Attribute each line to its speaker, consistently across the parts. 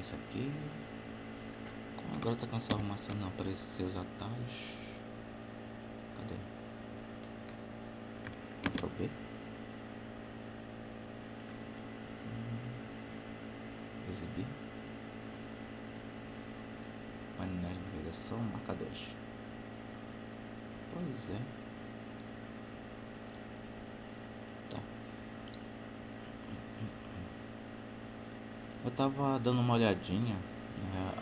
Speaker 1: isso aqui. Como agora tá com essa arrumação, não aparecer os atalhos. Cadê? Ctrl B. Exibir. Painéis de navegação, marcadores. Pois é. Tá. Eu tava dando uma olhadinha, né,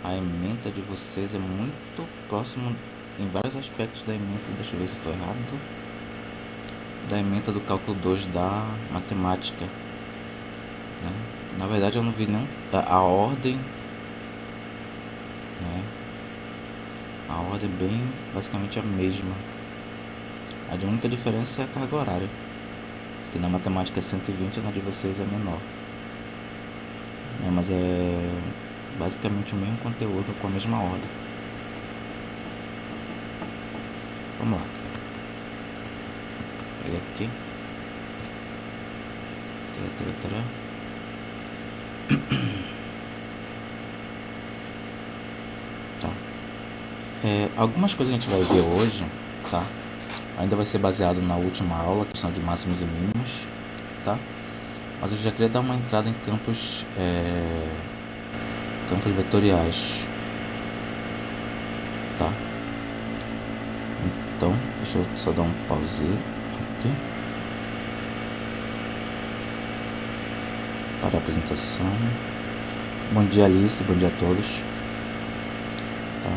Speaker 1: a ementa de vocês é muito próximo em vários aspectos da ementa, deixa eu ver se estou errado, da ementa do cálculo 2 da matemática, né? Na verdade eu não vi não a ordem, né? A ordem é bem basicamente a mesma. A única diferença é a carga horária, que na matemática é 120 e na de vocês é menor, né? Mas é basicamente o mesmo conteúdo com a mesma ordem. Vamos lá. Pega aqui. Tá. Algumas coisas a gente vai ver hoje, tá? Ainda vai ser baseado na última aula, questão de máximos e mínimos, tá? Mas eu já queria dar uma entrada em campos vetoriais, tá? Então, deixa eu só dar um pause aqui para a apresentação. Bom dia, Alice, bom dia a todos, tá?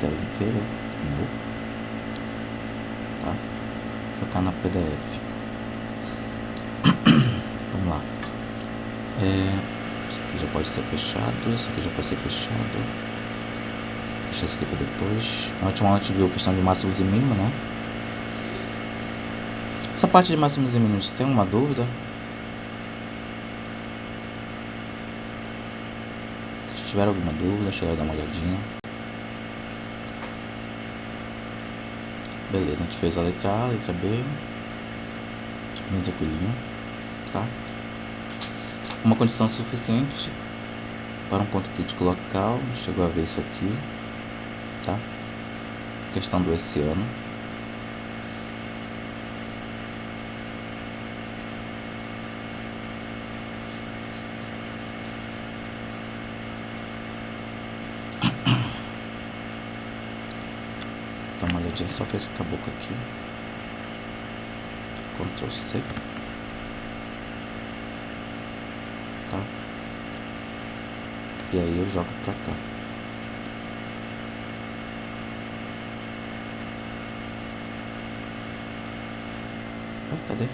Speaker 1: Tela inteira, não, tá? Vou focar na PDF. Vamos lá. Isso aqui já pode ser fechado, isso aqui já pode ser fechado. Deixa isso aqui para depois. Na última aula a gente viu a questão de máximos e mínimos, né? Essa parte de máximos e mínimos, tem uma dúvida? Se tiver alguma dúvida, deixa eu dar uma olhadinha. Beleza, a gente fez a letra A, a letra B. Bem tranquilinho, tá? Uma condição suficiente para um ponto crítico local. Chegou a ver isso aqui, tá? Questão do oceano. Dá uma olhadinha só para esse caboclo aqui. Ctrl C. Tá? E aí eu jogo pra cá. Cadê?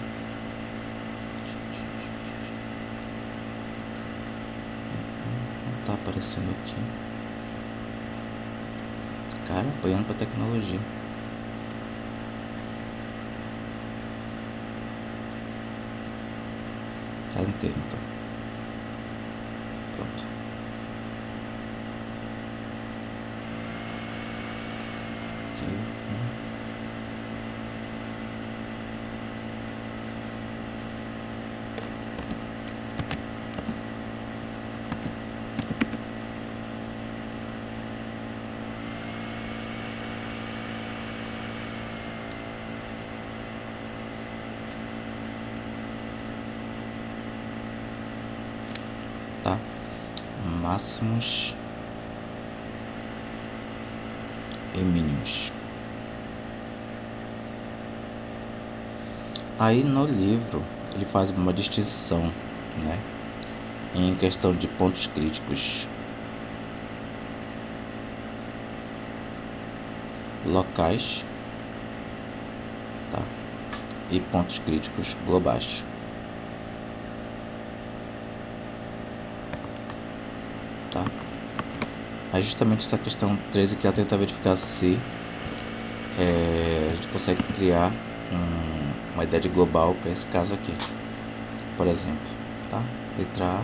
Speaker 1: Não tá aparecendo aqui. Cara, apoiando pra tecnologia. Tá inteiro, então. Pronto. Aqui. Tá? Máximos e mínimos. Aí no livro ele faz uma distinção, né, em questão de pontos críticos locais, tá, e pontos críticos globais. Tá? Aí justamente essa questão 13 que ela tenta verificar se a gente consegue criar uma ideia de global para esse caso aqui, por exemplo, tá? Letra A.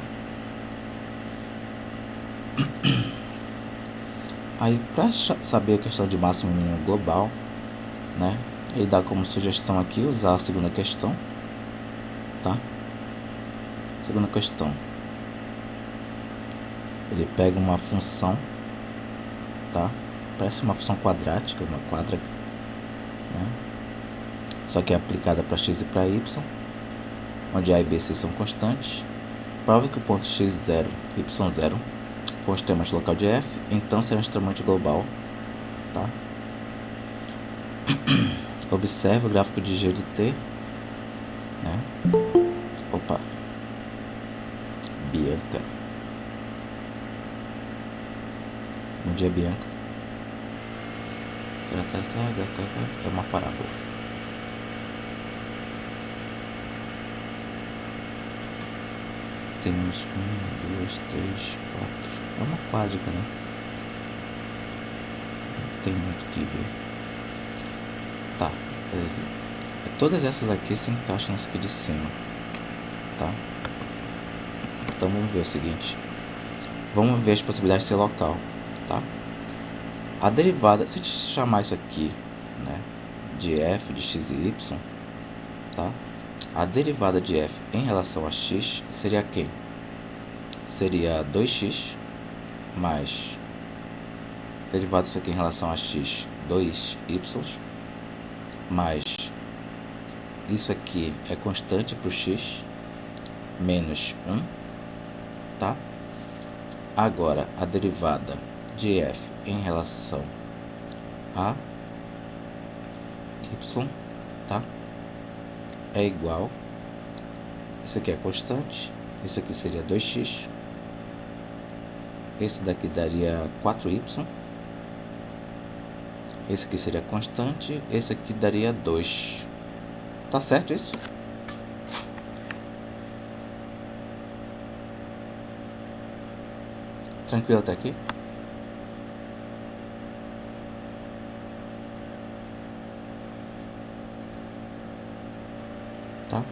Speaker 1: Aí para saber a questão de máximo e mínimo global, né, ele dá como sugestão aqui usar a segunda questão, tá? Segunda questão. Ele pega uma função, tá? Parece uma função quadrática, uma quadra, né? Só que é aplicada para x e para y, onde a e b e c são constantes. Prova que o ponto x0, y0 for um extremante local de f, então será um extremante global, tá? Observe o gráfico de g de t, né? Opa, Bianca. Bom dia, Bianca. É uma parábola. Temos 1, 2, 3, 4. É uma quádrica, né? Não tem muito que ver. Tá, beleza. Todas essas aqui se encaixam nessa aqui de cima, tá? Então vamos ver o seguinte. Vamos ver as possibilidades de ser local, tá? A derivada, se a gente chamar isso aqui, né, de f de x e y, tá? A derivada de f em relação a x seria quem? Seria 2x mais derivada disso aqui em relação a x, 2y, mais isso aqui é constante para o x, menos 1, tá? Agora, a derivada de f em relação a y, tá? É igual, isso aqui é constante, isso aqui seria 2x, esse daqui daria 4y, esse aqui seria constante, esse aqui daria 2. Tá certo isso? Tranquilo até aqui? Tá?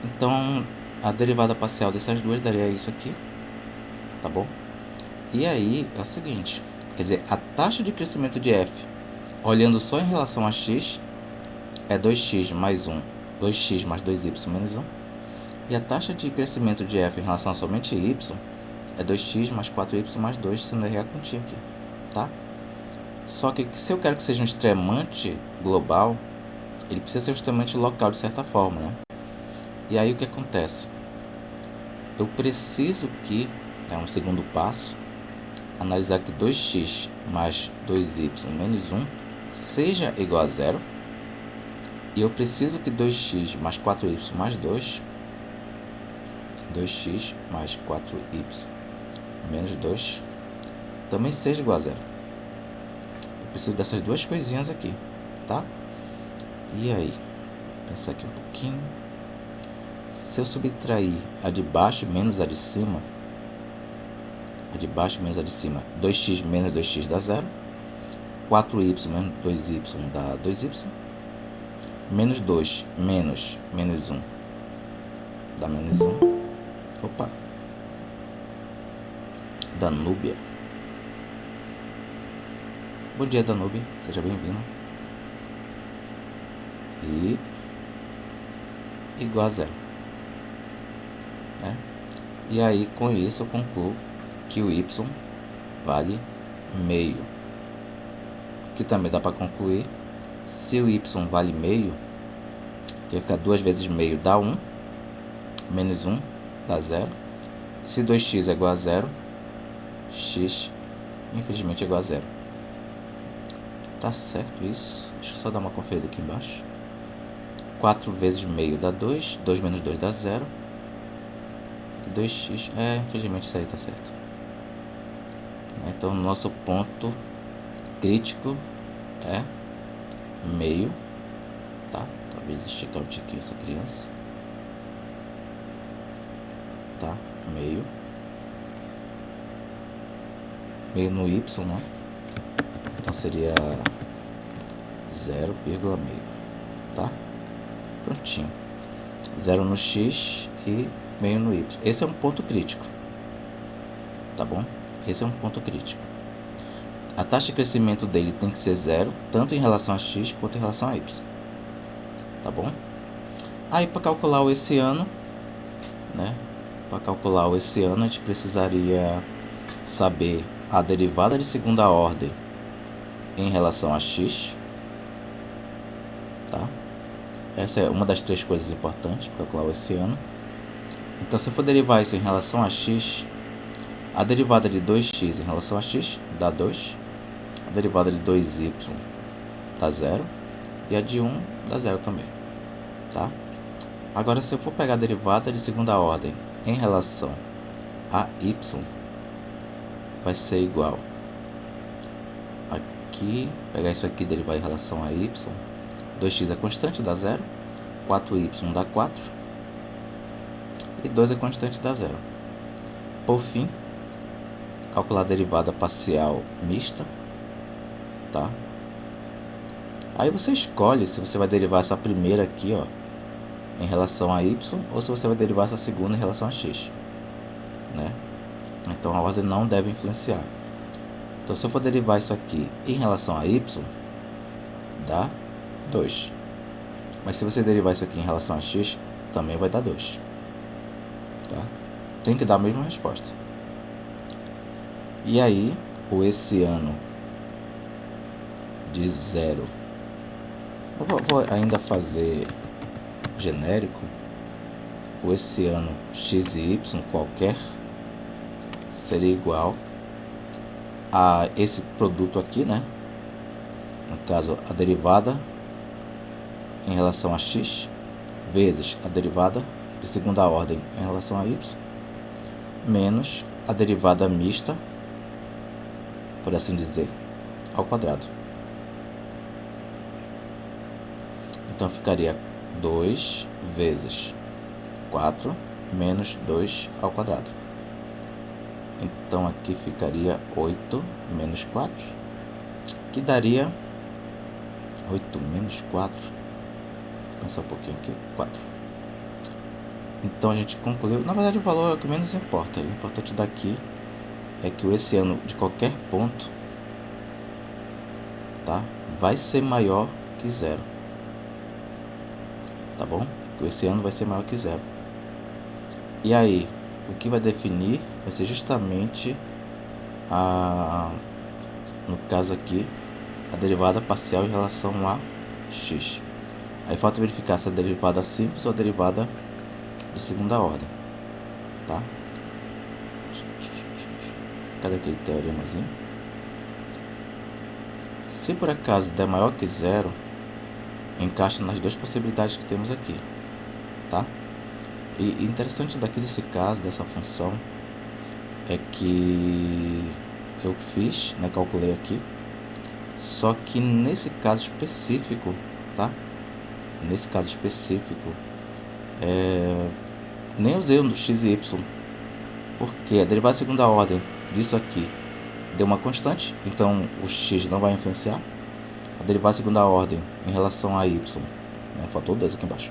Speaker 1: Então, a derivada parcial dessas duas daria isso aqui, tá bom? E aí, é o seguinte, quer dizer, a taxa de crescimento de f, olhando só em relação a x, é 2x mais 1, 2x mais 2y menos 1. E a taxa de crescimento de f em relação a somente y é 2x mais 4y mais 2, se não errar a continha aqui, tá? Só que se eu quero que seja um extremante global, ele precisa ser um extremante local de certa forma, né? E aí o que acontece? Eu preciso que, é um segundo passo, analisar que 2x mais 2y menos 1 seja igual a zero. E eu preciso que 2x mais 4y mais 2, 2x mais 4y menos 2, também seja igual a zero. Eu preciso dessas duas coisinhas aqui, tá? E aí? Pensar aqui um pouquinho. Se eu subtrair a de baixo menos a de cima, 2x menos 2x dá 0, 4y menos 2y dá 2y, menos 2 menos 1 dá menos 1. Opa! Danúbia. Bom dia, Danúbia. Seja bem-vindo. E igual a 0. Né? E aí, com isso, eu concluo que o y vale meio. Que também dá para concluir, se o y vale meio, que vai ficar 2 vezes meio dá 1, menos 1 dá 0. Se 2x é igual a 0, x infelizmente é igual a 0. Tá certo isso? Deixa eu só dar uma conferida aqui embaixo. 4 vezes meio dá 2, 2 menos 2 dá 0. 2x, infelizmente isso aí tá certo. Então, nosso ponto crítico é meio, tá? Talvez esticar um tiquinho essa criança. Tá? Meio no y, né? Então seria 0,5, tá? Prontinho. 0 no x e meio no y. Esse é um ponto crítico, tá bom? Esse é um ponto crítico. A taxa de crescimento dele tem que ser 0, tanto em relação a x quanto em relação a y, tá bom? Aí, para calcular o esse ano, né? Para calcular o esse ano, a gente precisaria saber a derivada de segunda ordem em relação a x, tá? Essa é uma das três coisas importantes para calcular o hessiano. Então, se eu for derivar isso em relação a x, a derivada de 2x em relação a x dá 2, a derivada de 2y dá 0 e a de 1 dá 0 também, tá? Agora, se eu for pegar a derivada de segunda ordem em relação a y, vai ser igual aqui, pegar isso aqui e derivar em relação a y, 2x é constante, dá 0, 4y dá 4 e 2 é constante, dá 0. Por fim, calcular a derivada parcial mista, tá? Aí você escolhe se você vai derivar essa primeira aqui, ó, em relação a y, ou se você vai derivar essa segunda em relação a x, né? Então a ordem não deve influenciar. Então, se eu for derivar isso aqui em relação a y, dá 2. Mas se você derivar isso aqui em relação a x, também vai dar 2. Tá? Tem que dar a mesma resposta. E aí, o hessiano de 0. Eu vou ainda fazer genérico. O hessiano x e y qualquer seria igual a esse produto aqui, né? No caso, a derivada em relação a x vezes a derivada de segunda ordem em relação a y menos a derivada mista, por assim dizer, ao quadrado. Então ficaria 2 vezes 4 menos 2 ao quadrado. Então aqui ficaria 8 menos 4, que daria 8 menos 4. Vou pensar um pouquinho aqui, 4. Então a gente concluiu, na verdade o valor é o que menos importa. O importante daqui é que o hessiano de qualquer ponto, tá, vai ser maior que 0. Tá bom? O hessiano vai ser maior que 0. E aí, o que vai definir vai ser justamente no caso aqui, a derivada parcial em relação a x. Aí falta verificar se é a derivada simples ou a derivada de segunda ordem, tá? Cadê aquele teoremazinho? Se por acaso der maior que 0, encaixa nas duas possibilidades que temos aqui, tá? E interessante daqui desse caso, dessa função, é que eu fiz, né, calculei aqui, só que nesse caso específico, tá? Nesse caso específico, nem usei um do x e y, porque a derivada de segunda ordem disso aqui deu uma constante, então o x não vai influenciar. A derivada de segunda ordem em relação a y, né, faltou 2 aqui embaixo,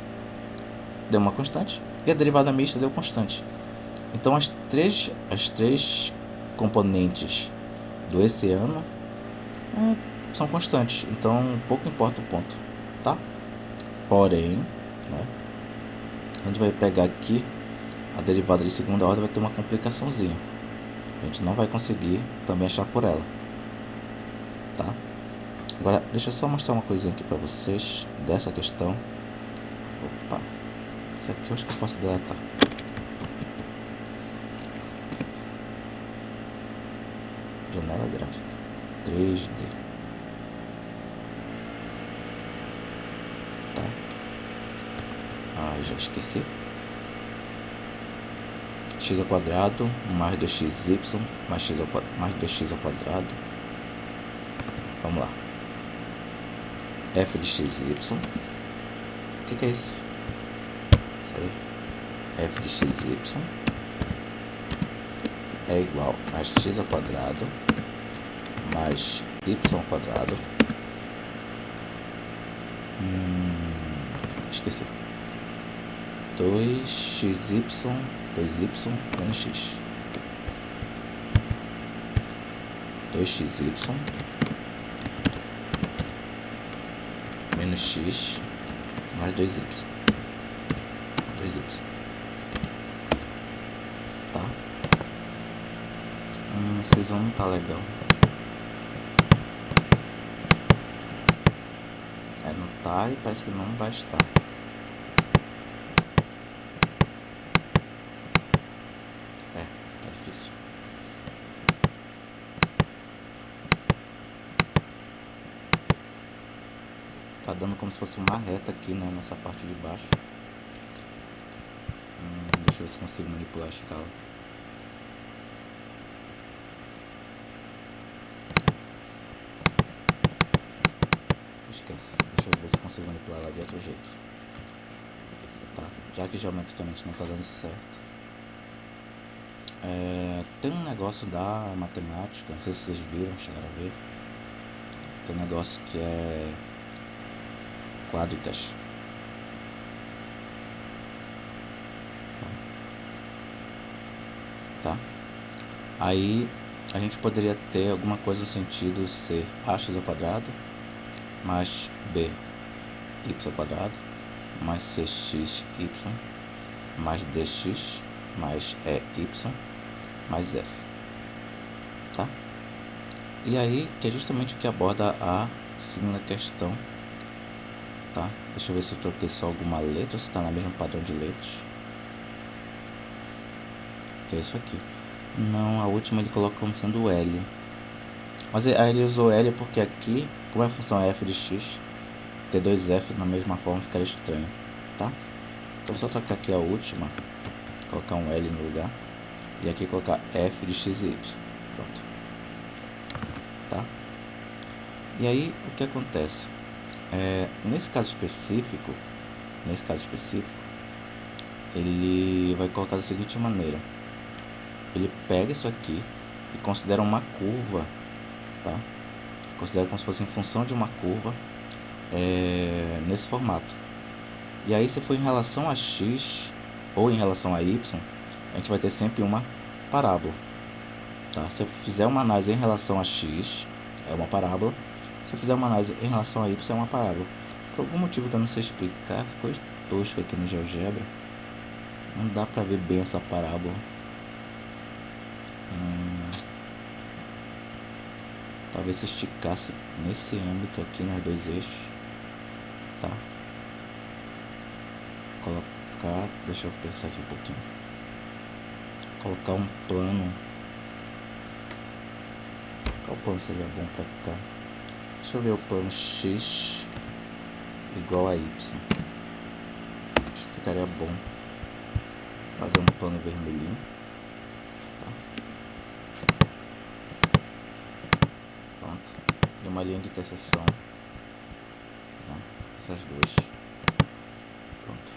Speaker 1: deu uma constante, e a derivada mista deu constante. Então as três componentes do hessiano são constantes, então pouco importa o ponto, tá? Porém, né, a gente vai pegar aqui a derivada de segunda ordem, vai ter uma complicaçãozinha. A gente não vai conseguir também achar por ela, tá? Agora, deixa eu só mostrar uma coisinha aqui para vocês dessa questão. Opa, isso aqui eu acho que eu posso deletar. Janela gráfica 3D, tá? Já esqueci. X ao quadrado mais 2xy mais x ao quadrado mais 2x ao quadrado. Vamos lá. F de xy. O que é isso? Isso aí. F de xy é igual a x ao quadrado mais y ao quadrado. Esqueci. 2xy, 2y menos x. 2xy menos x mais 2y. 2y. Tá? Esse zoom não tá legal. Não tá e parece que não vai estar. Tá difícil. Tá dando como se fosse uma reta aqui, né, nessa parte de baixo. Deixa eu ver se consigo manipular a escala. Esquece. Deixa eu ver se consigo manipular ela de outro jeito. Tá. Já que geometricamente não tá dando certo. Tem um negócio da matemática, não sei se vocês viram, chegaram a ver. Tem um negócio que é quádricas. Tá? Aí a gente poderia ter alguma coisa no sentido ser ax ao quadrado mais b y ao quadrado mais cx y mais dx mais ey mais f. Tá? E aí, que é justamente o que aborda a segunda questão. Tá? Deixa eu ver se eu troquei só alguma letra ou se está na mesma padrão de letras. Que é isso aqui. Não, a última ele coloca como sendo L. Mas aí ele usou L porque aqui, como a função é f de x, ter dois f na mesma forma ficaria estranho. Tá? Então só trocar aqui a última, colocar um L no lugar. E aqui colocar f de x e y. Pronto. Tá? E aí, o que acontece? Nesse caso específico, ele vai colocar da seguinte maneira. Ele pega isso aqui e considera uma curva, tá? Considera como se fosse em função de uma curva nesse formato. E aí, se for em relação a x ou em relação a y, a gente vai ter sempre uma parábola. Tá? Se eu fizer uma análise em relação a x, é uma parábola. Se eu fizer uma análise em relação a y, é uma parábola. Por algum motivo que eu não sei explicar, ficou tosco aqui no GeoGebra. Não dá pra ver bem essa parábola. Talvez se esticasse nesse âmbito aqui nos dois eixos. Tá? Colocar, deixa eu pensar aqui um pouquinho. Colocar um plano. Qual plano seria bom pra cá? Deixa eu ver o plano x igual a y. Acho que ficaria bom fazer um plano vermelhinho. Tá? Pronto. E uma linha de interseção. Tá? Essas duas. Pronto.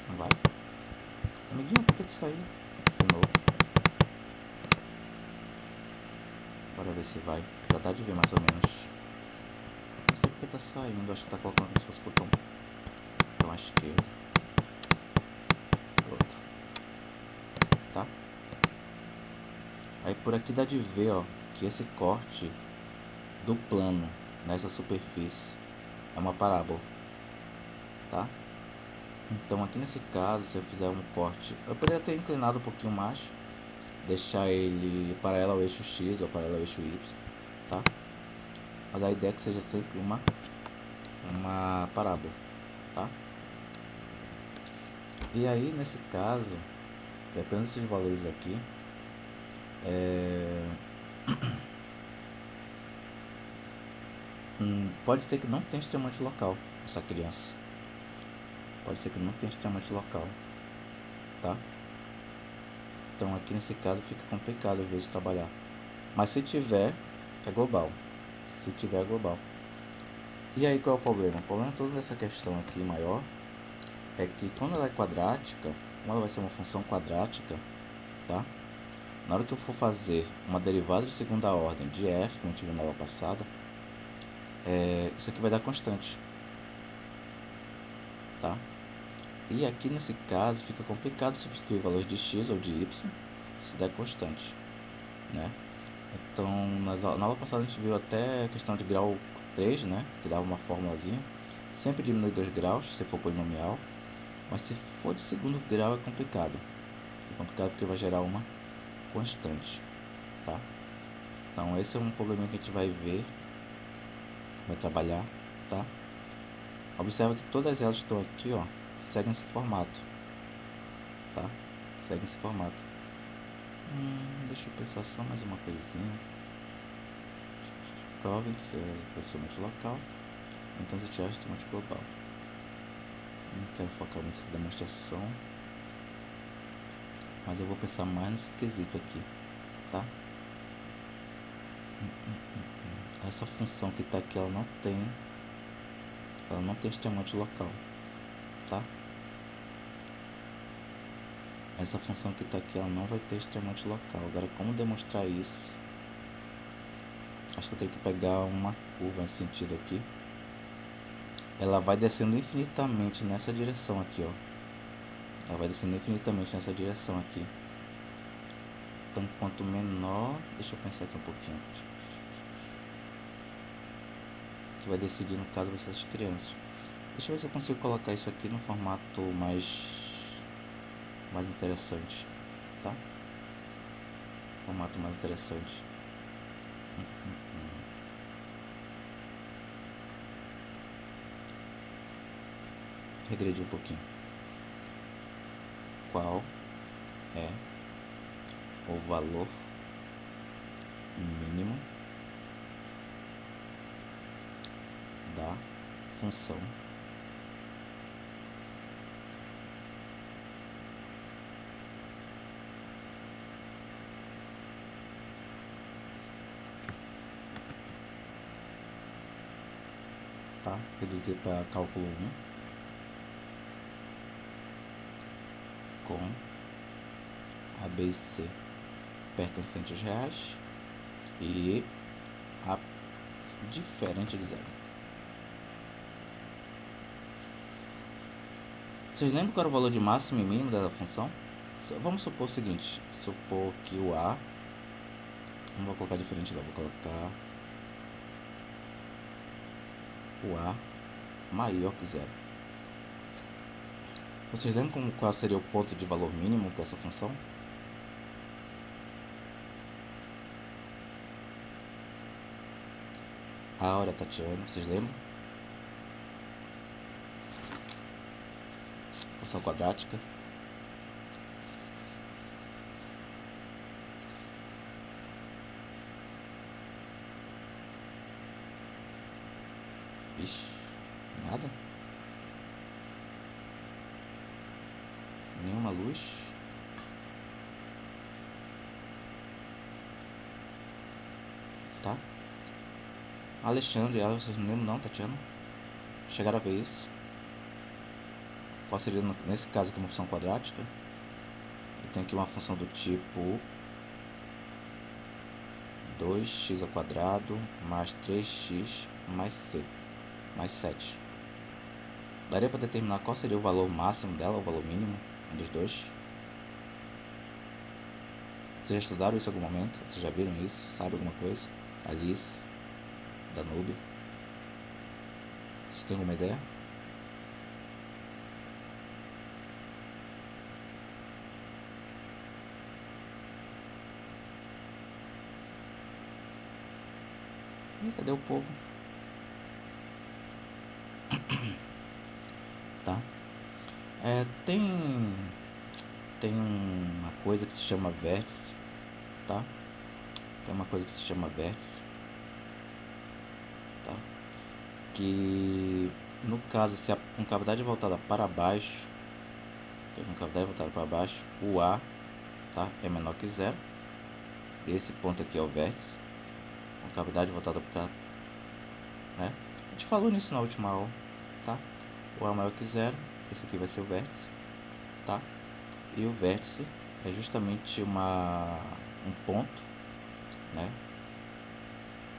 Speaker 1: Não vai? Amiguinho, por que tu saiu? De novo. Bora ver se vai. Já dá de ver mais ou menos. Não sei porque tá saindo. Acho que tá colocando como se fosse botão à esquerda. Pronto. Tá? Aí por aqui dá de ver, ó, que esse corte do plano nessa superfície é uma parábola. Tá? Então aqui nesse caso, se eu fizer um corte, eu poderia ter inclinado um pouquinho mais, deixar ele paralelo ao eixo x ou paralelo ao eixo y, tá? Mas a ideia é que seja sempre uma parábola, tá? E aí nesse caso, dependendo desses valores aqui, pode ser que não tenha extremamente local essa criança. Pode ser que não tenha extremamente local, tá? Então aqui nesse caso fica complicado às vezes trabalhar. Mas se tiver, é global. Se tiver, é global. E aí qual é o problema? O problema toda dessa questão aqui maior é que quando ela é quadrática, como ela vai ser uma função quadrática, tá? Na hora que eu for fazer uma derivada de segunda ordem de f, como a gente viu na aula passada, isso aqui vai dar constante, tá? E aqui nesse caso fica complicado substituir valores de x ou de y se der constante, né? Então na aula passada a gente viu até a questão de grau 3, né? Que dava uma formulazinha. Sempre diminui 2 graus se for polinomial. Mas se for de segundo grau é complicado. É complicado porque vai gerar uma constante, tá? Então esse é um problema que a gente vai ver, vai trabalhar, tá? Observa que todas elas estão aqui, ó, seguem esse formato, tá? Seguem esse formato. Deixa eu pensar só mais uma coisinha. Prove que é posicionamento local. Então se tirar instrumento global. Não quero focar muito nessa demonstração, mas eu vou pensar mais nesse quesito aqui, tá? Essa função que está aqui, ela não tem extremamente local, tá? Essa função que está aqui, ela não vai ter extremamente local. Agora, como demonstrar isso? Acho que eu tenho que pegar uma curva nesse sentido aqui. Ela vai descendo infinitamente nessa direção aqui, ó. Ela vai descendo infinitamente nessa direção aqui. Então, quanto menor... Deixa eu pensar aqui um pouquinho. O que vai decidir, no caso, vai ser as crianças. Deixa eu ver se eu consigo colocar isso aqui no formato mais interessante, tá? Formato mais interessante. Regredir um pouquinho. Qual é o valor mínimo da função tá? Reduzir para cálculo 1 com A, B e C pertencentes reais e A diferente de zero. Vocês lembram qual era o valor de máximo e mínimo da função? Vamos supor o seguinte, supor que o A, não vou colocar diferente não, vou colocar o A maior que zero. Vocês lembram qual seria o ponto de valor mínimo para essa função? Áurea, Tatiana, vocês lembram? Função quadrática. Ixi, nada? Nenhuma luz? Tá? Alexandre e ela, vocês não lembram não, Tatiana? Chegaram a ver isso? Qual seria, nesse caso aqui, uma função quadrática? Eu tenho aqui uma função do tipo 2x² mais 3x mais c mais 7. Daria para determinar qual seria o valor máximo dela, o valor mínimo, um dos dois? Vocês já estudaram isso em algum momento? Vocês já viram isso? Sabe alguma coisa? Alice, Danube? Vocês têm alguma ideia? Ih, cadê o povo? Tá? Tem uma coisa que se chama vértice, tá? Tem uma coisa que se chama vértice, tá? Que no caso, se a concavidade voltada para baixo, o A, tá, é menor que zero. Esse ponto aqui é o vértice. Concavidade voltada para, né? A gente falou nisso na última aula, tá? O A maior que zero, esse aqui vai ser o vértice, tá? E o vértice é justamente um ponto, né?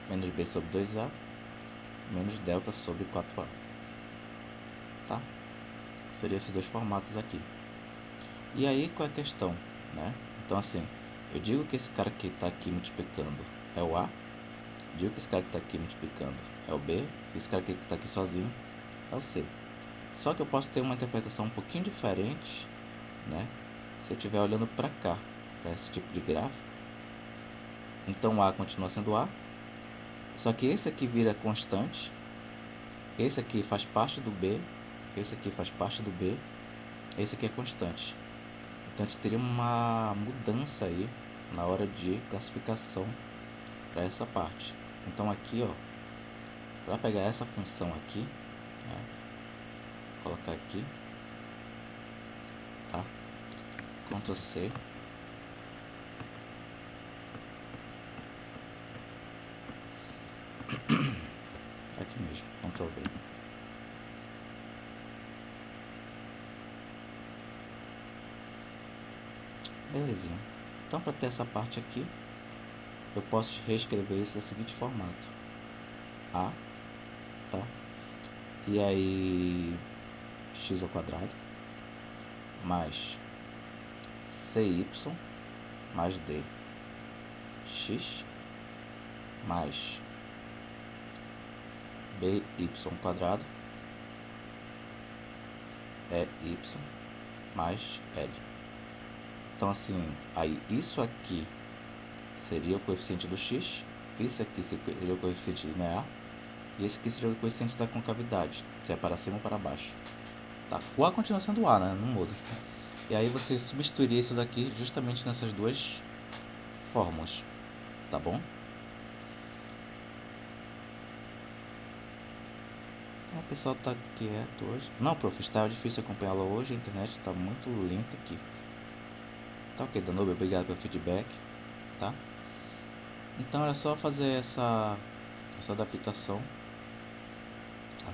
Speaker 1: Menos b sobre 2a menos delta sobre 4a, tá? Seria esses dois formatos aqui. E aí qual é a questão, né? Então assim, eu digo que esse cara que está aqui multiplicando é o A, digo que esse cara que está aqui multiplicando é o B, e esse cara que está aqui sozinho é o C. Só que eu posso ter uma interpretação um pouquinho diferente, né? Se eu estiver olhando para cá, para esse tipo de gráfico. Então A continua sendo A, só que esse aqui vira constante, esse aqui faz parte do B, esse aqui faz parte do B, esse aqui é constante. Então a gente teria uma mudança aí na hora de classificação para essa parte. Então aqui, ó, para pegar essa função aqui, né, colocar aqui, tá? Ctrl C, aqui mesmo, Ctrl V. Belezinha. Então, para ter essa parte aqui, eu posso reescrever isso da seguinte formato: A, tá? E aí x ao quadrado mais cy mais d x mais by quadrado é y mais l. Então assim, aí isso aqui seria o coeficiente do x, isso aqui seria o coeficiente linear e esse aqui seria o coeficiente da concavidade, se é para cima ou para baixo. Tá? O A continua sendo A, né? Não muda. E aí você substituiria isso daqui justamente nessas duas fórmulas, tá bom? Então, o pessoal tá quieto hoje. Não, prof, está difícil acompanhá-la hoje, a internet está muito lenta aqui. Tá ok, Danube, obrigado pelo feedback, tá? Então era só fazer essa adaptação. Tá?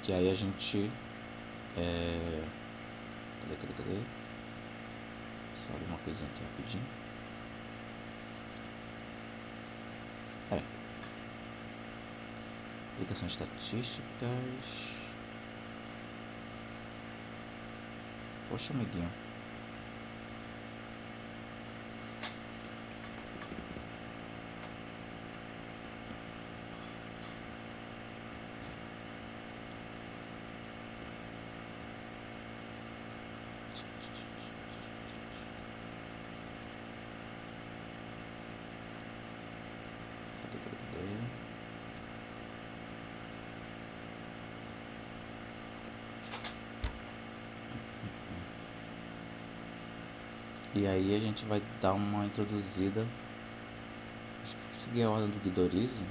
Speaker 1: Que aí a gente... Cadê? Só uma coisinha aqui rapidinho. Aplicações estatísticas. Poxa, amiguinho. E aí a gente vai dar uma introduzida. Acho que seguir a ordem do Guidorizi.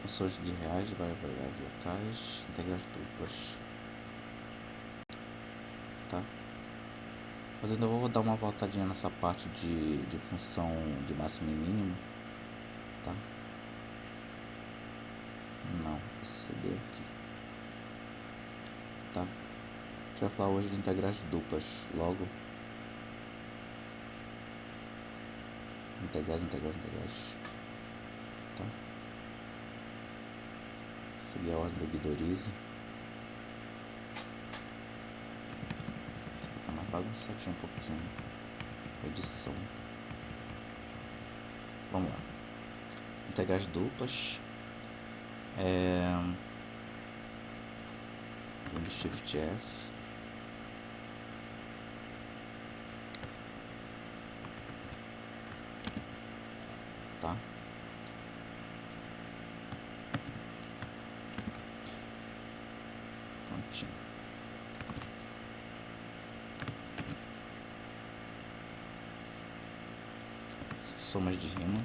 Speaker 1: Funções de reais, variáveis locais, integrais duplas. Tá? Mas ainda vou dar uma voltadinha nessa parte de função de máximo e mínimo. Tá? Não, esse aqui. Tá? A gente vai falar hoje de integrais duplas. Logo. Integrais. Tá? Seguir a ordem do Guidorizi. Tá mais bagunçadinho um pouquinho. Edição. Vamos lá. Integrais duplas. Windows Shift S. Tá? Prontinho. Somas de rima.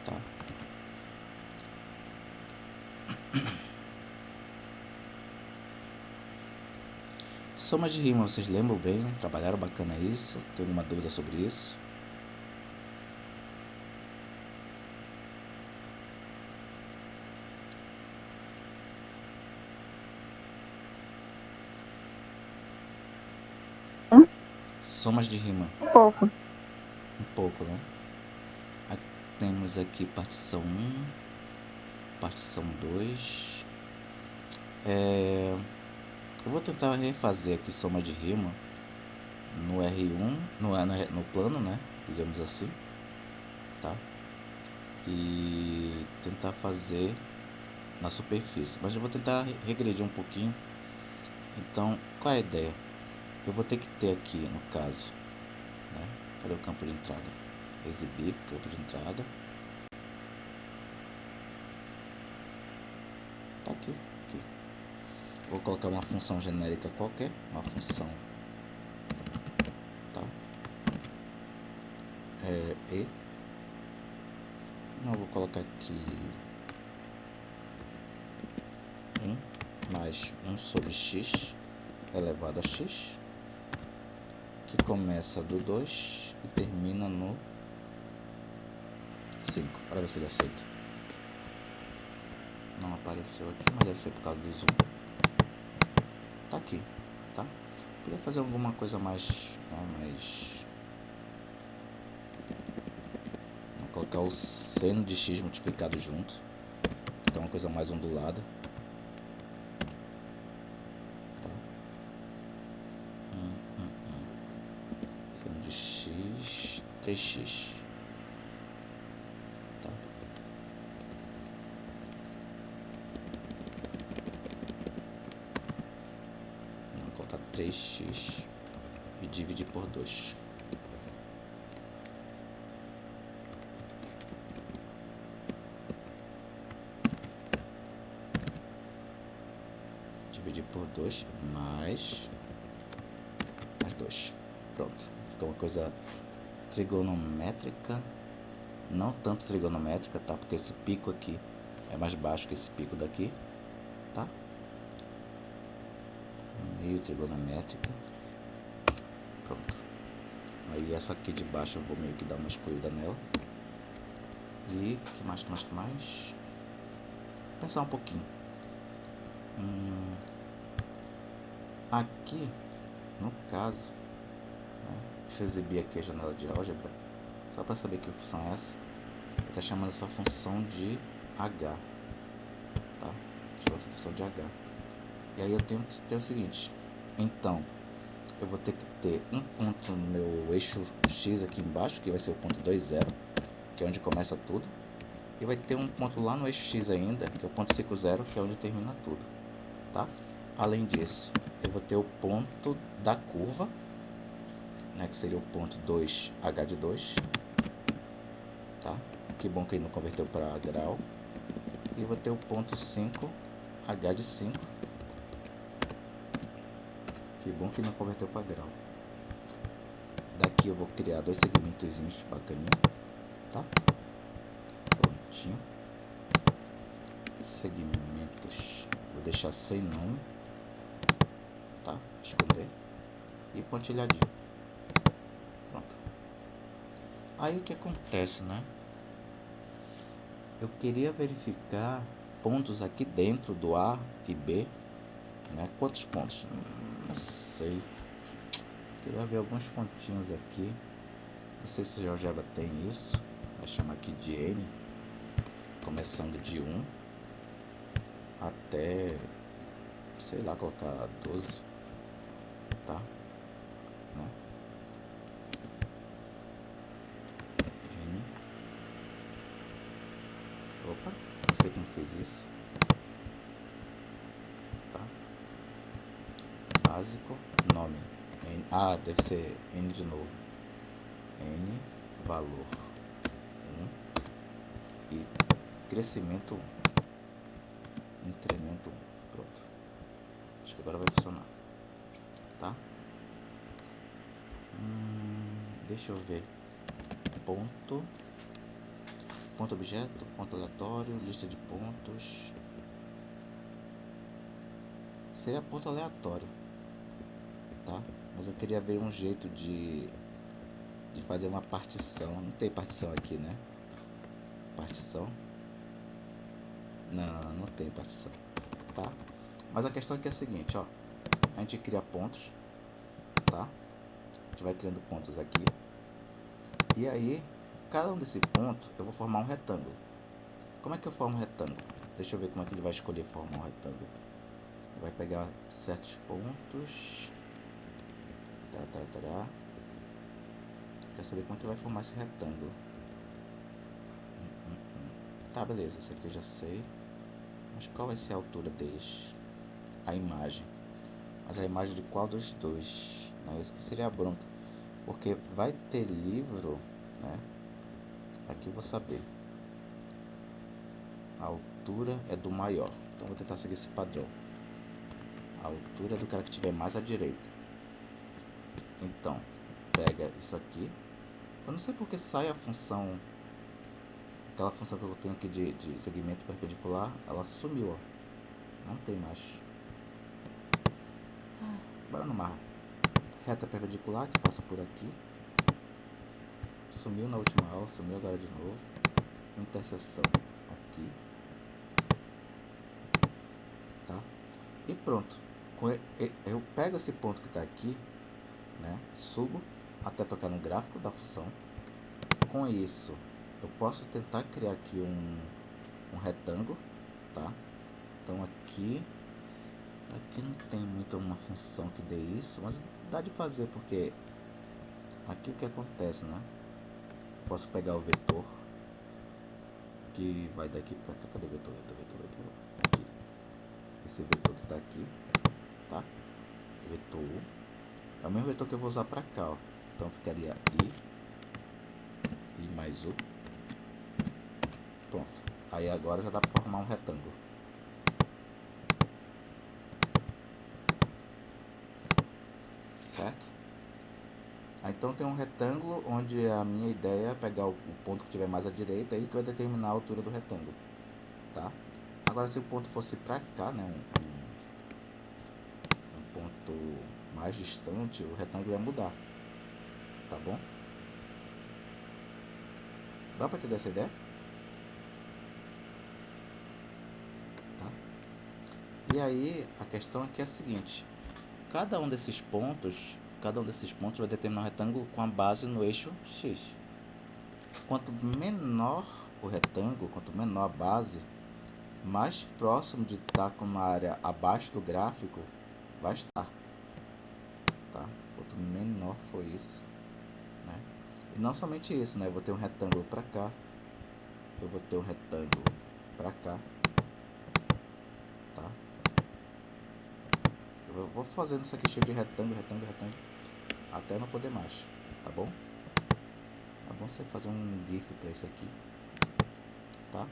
Speaker 1: Tá? Somas de rima, vocês lembram bem? Trabalharam bacana isso? Tem alguma dúvida sobre isso? Somas de rima. Um pouco, né? Aí temos aqui partição 1, partição 2. Eu vou tentar refazer aqui soma de rima no R1, no plano, né? Digamos assim, tá? e tentar fazer na superfície, mas eu vou tentar regredir um pouquinho. Então, qual é a ideia? Eu vou ter que ter aqui, no caso, né? Cadê o campo de entrada? Exibir, campo de entrada. Tá aqui, aqui. Vou colocar uma função genérica qualquer, uma função, tá? E não, vou colocar aqui 1 mais 1 sobre x elevado a x, que começa do 2 e termina no 5, para ver se ele aceita. Não apareceu aqui, mas deve ser por causa do zoom. Tá aqui, tá? Podia fazer alguma coisa mais, vou colocar o seno de x multiplicado junto, então uma coisa mais ondulada. Tá? Seno de x, 3x. Tá? Vou colocar 3x e dividir por 2. Dividir por 2 mais 2. Pronto. Fica uma coisa trigonométrica. Não tanto trigonométrica, tá? Porque esse pico aqui é mais baixo que esse pico daqui, tá? Meio trigonométrica. Pronto. Aí essa aqui de baixo eu vou meio que dar uma excluída nela. E que mais? Pensar um pouquinho. Aqui, no caso, né? Deixa eu exibir aqui a janela de álgebra, só para saber que função é essa. Ele está chamando essa função de h, tá? Chama essa função de h. E aí eu tenho que ter o seguinte, então eu vou ter que ter um ponto no meu eixo x aqui embaixo, que vai ser o ponto 2, 0, que é onde começa tudo. E vai ter um ponto lá no eixo x ainda, que é o ponto 5, 0, que é onde termina tudo, tá? Além disso, eu vou ter o ponto da curva, né, que seria o ponto 2, h de 2, tá? Que bom que ele não converteu para grau. E eu vou ter o ponto 5, h de 5. Que bom que não converteu para grau. Daqui eu vou criar dois segmentozinhos bacaninha, tá? Prontinho. Segmentos, vou deixar sem nome, tá? Esconder. E pontilhadinho. Pronto. Aí o que acontece, né? Eu queria verificar pontos aqui dentro do A e B, né? Quantos pontos? Não sei. Queria ver alguns pontinhos aqui. Não sei se o GeoGebra tem isso. Vai chamar aqui de N, começando de 1 até, sei lá, colocar 12, tá? Né? N. Opa, não sei como fiz isso. Tá? Básico, nome. N. Ah, deve ser N de novo. N, valor 1 e crescimento 1, incremento 1. Pronto. Acho que agora vai funcionar. Tá? Deixa eu ver. Ponto objeto, ponto aleatório, lista de pontos. Seria ponto aleatório, tá? Mas eu queria ver um jeito de fazer uma partição. Não tem partição aqui, né? Partição. Não tem partição, tá? Mas a questão aqui é a seguinte, ó. A gente cria pontos, tá? A gente vai criando pontos aqui. E aí, cada um desse ponto eu vou formar um retângulo. Como é que eu formo um retângulo? Deixa eu ver como é que ele vai escolher formar um retângulo. Vai pegar certos pontos. Quero saber como é que ele vai formar esse retângulo. Tá, beleza, isso aqui eu já sei. Mas qual vai ser a altura deles? A imagem. Mas a imagem de qual dos dois? Não, isso que seria a bronca. Porque vai ter livro, né? Aqui eu vou saber. A altura é do maior. Então vou tentar seguir esse padrão. A altura é do cara que estiver mais à direita. Então, pega isso aqui. Eu não sei porque sai a função. Aquela função que eu tenho aqui de segmento perpendicular. Ela sumiu, ó. Não tem mais. Bora numa reta perpendicular que passa por aqui. Sumiu na última aula, sumiu agora de novo. Interseção aqui. Tá? E pronto. Eu pego esse ponto que está aqui, né? Subo até tocar no gráfico da função. Com isso, eu posso tentar criar aqui um retângulo, tá? Então aqui não tem muito uma função que dê isso, mas dá de fazer porque aqui o que acontece, né? Posso pegar o vetor que vai daqui para cá. Cadê o vetor? Vetor. Aqui. Esse vetor que está aqui, tá? Vetor U. É o mesmo vetor que eu vou usar para cá, ó. Então ficaria I mais U. Pronto. Aí agora já dá para formar um retângulo. Certo? Então tem um retângulo onde a minha ideia é pegar o ponto que tiver mais à direita aí que vai determinar a altura do retângulo, tá? Agora se o ponto fosse para cá, né, um ponto mais distante, o retângulo ia mudar, tá bom? Dá para entender essa ideia? Tá? E aí a questão aqui é a seguinte: cada um desses pontos vai determinar um retângulo com a base no eixo X. Quanto menor o retângulo, quanto menor a base, mais próximo de estar com uma área abaixo do gráfico vai estar, tá? Quanto menor for isso, né? E não somente isso, né? Eu vou ter um retângulo para cá, eu vou ter um retângulo para cá, tá? Eu vou fazendo isso aqui cheio de retângulo, até não poder mais, tá bom? Tá bom você fazer um GIF para isso aqui, tá?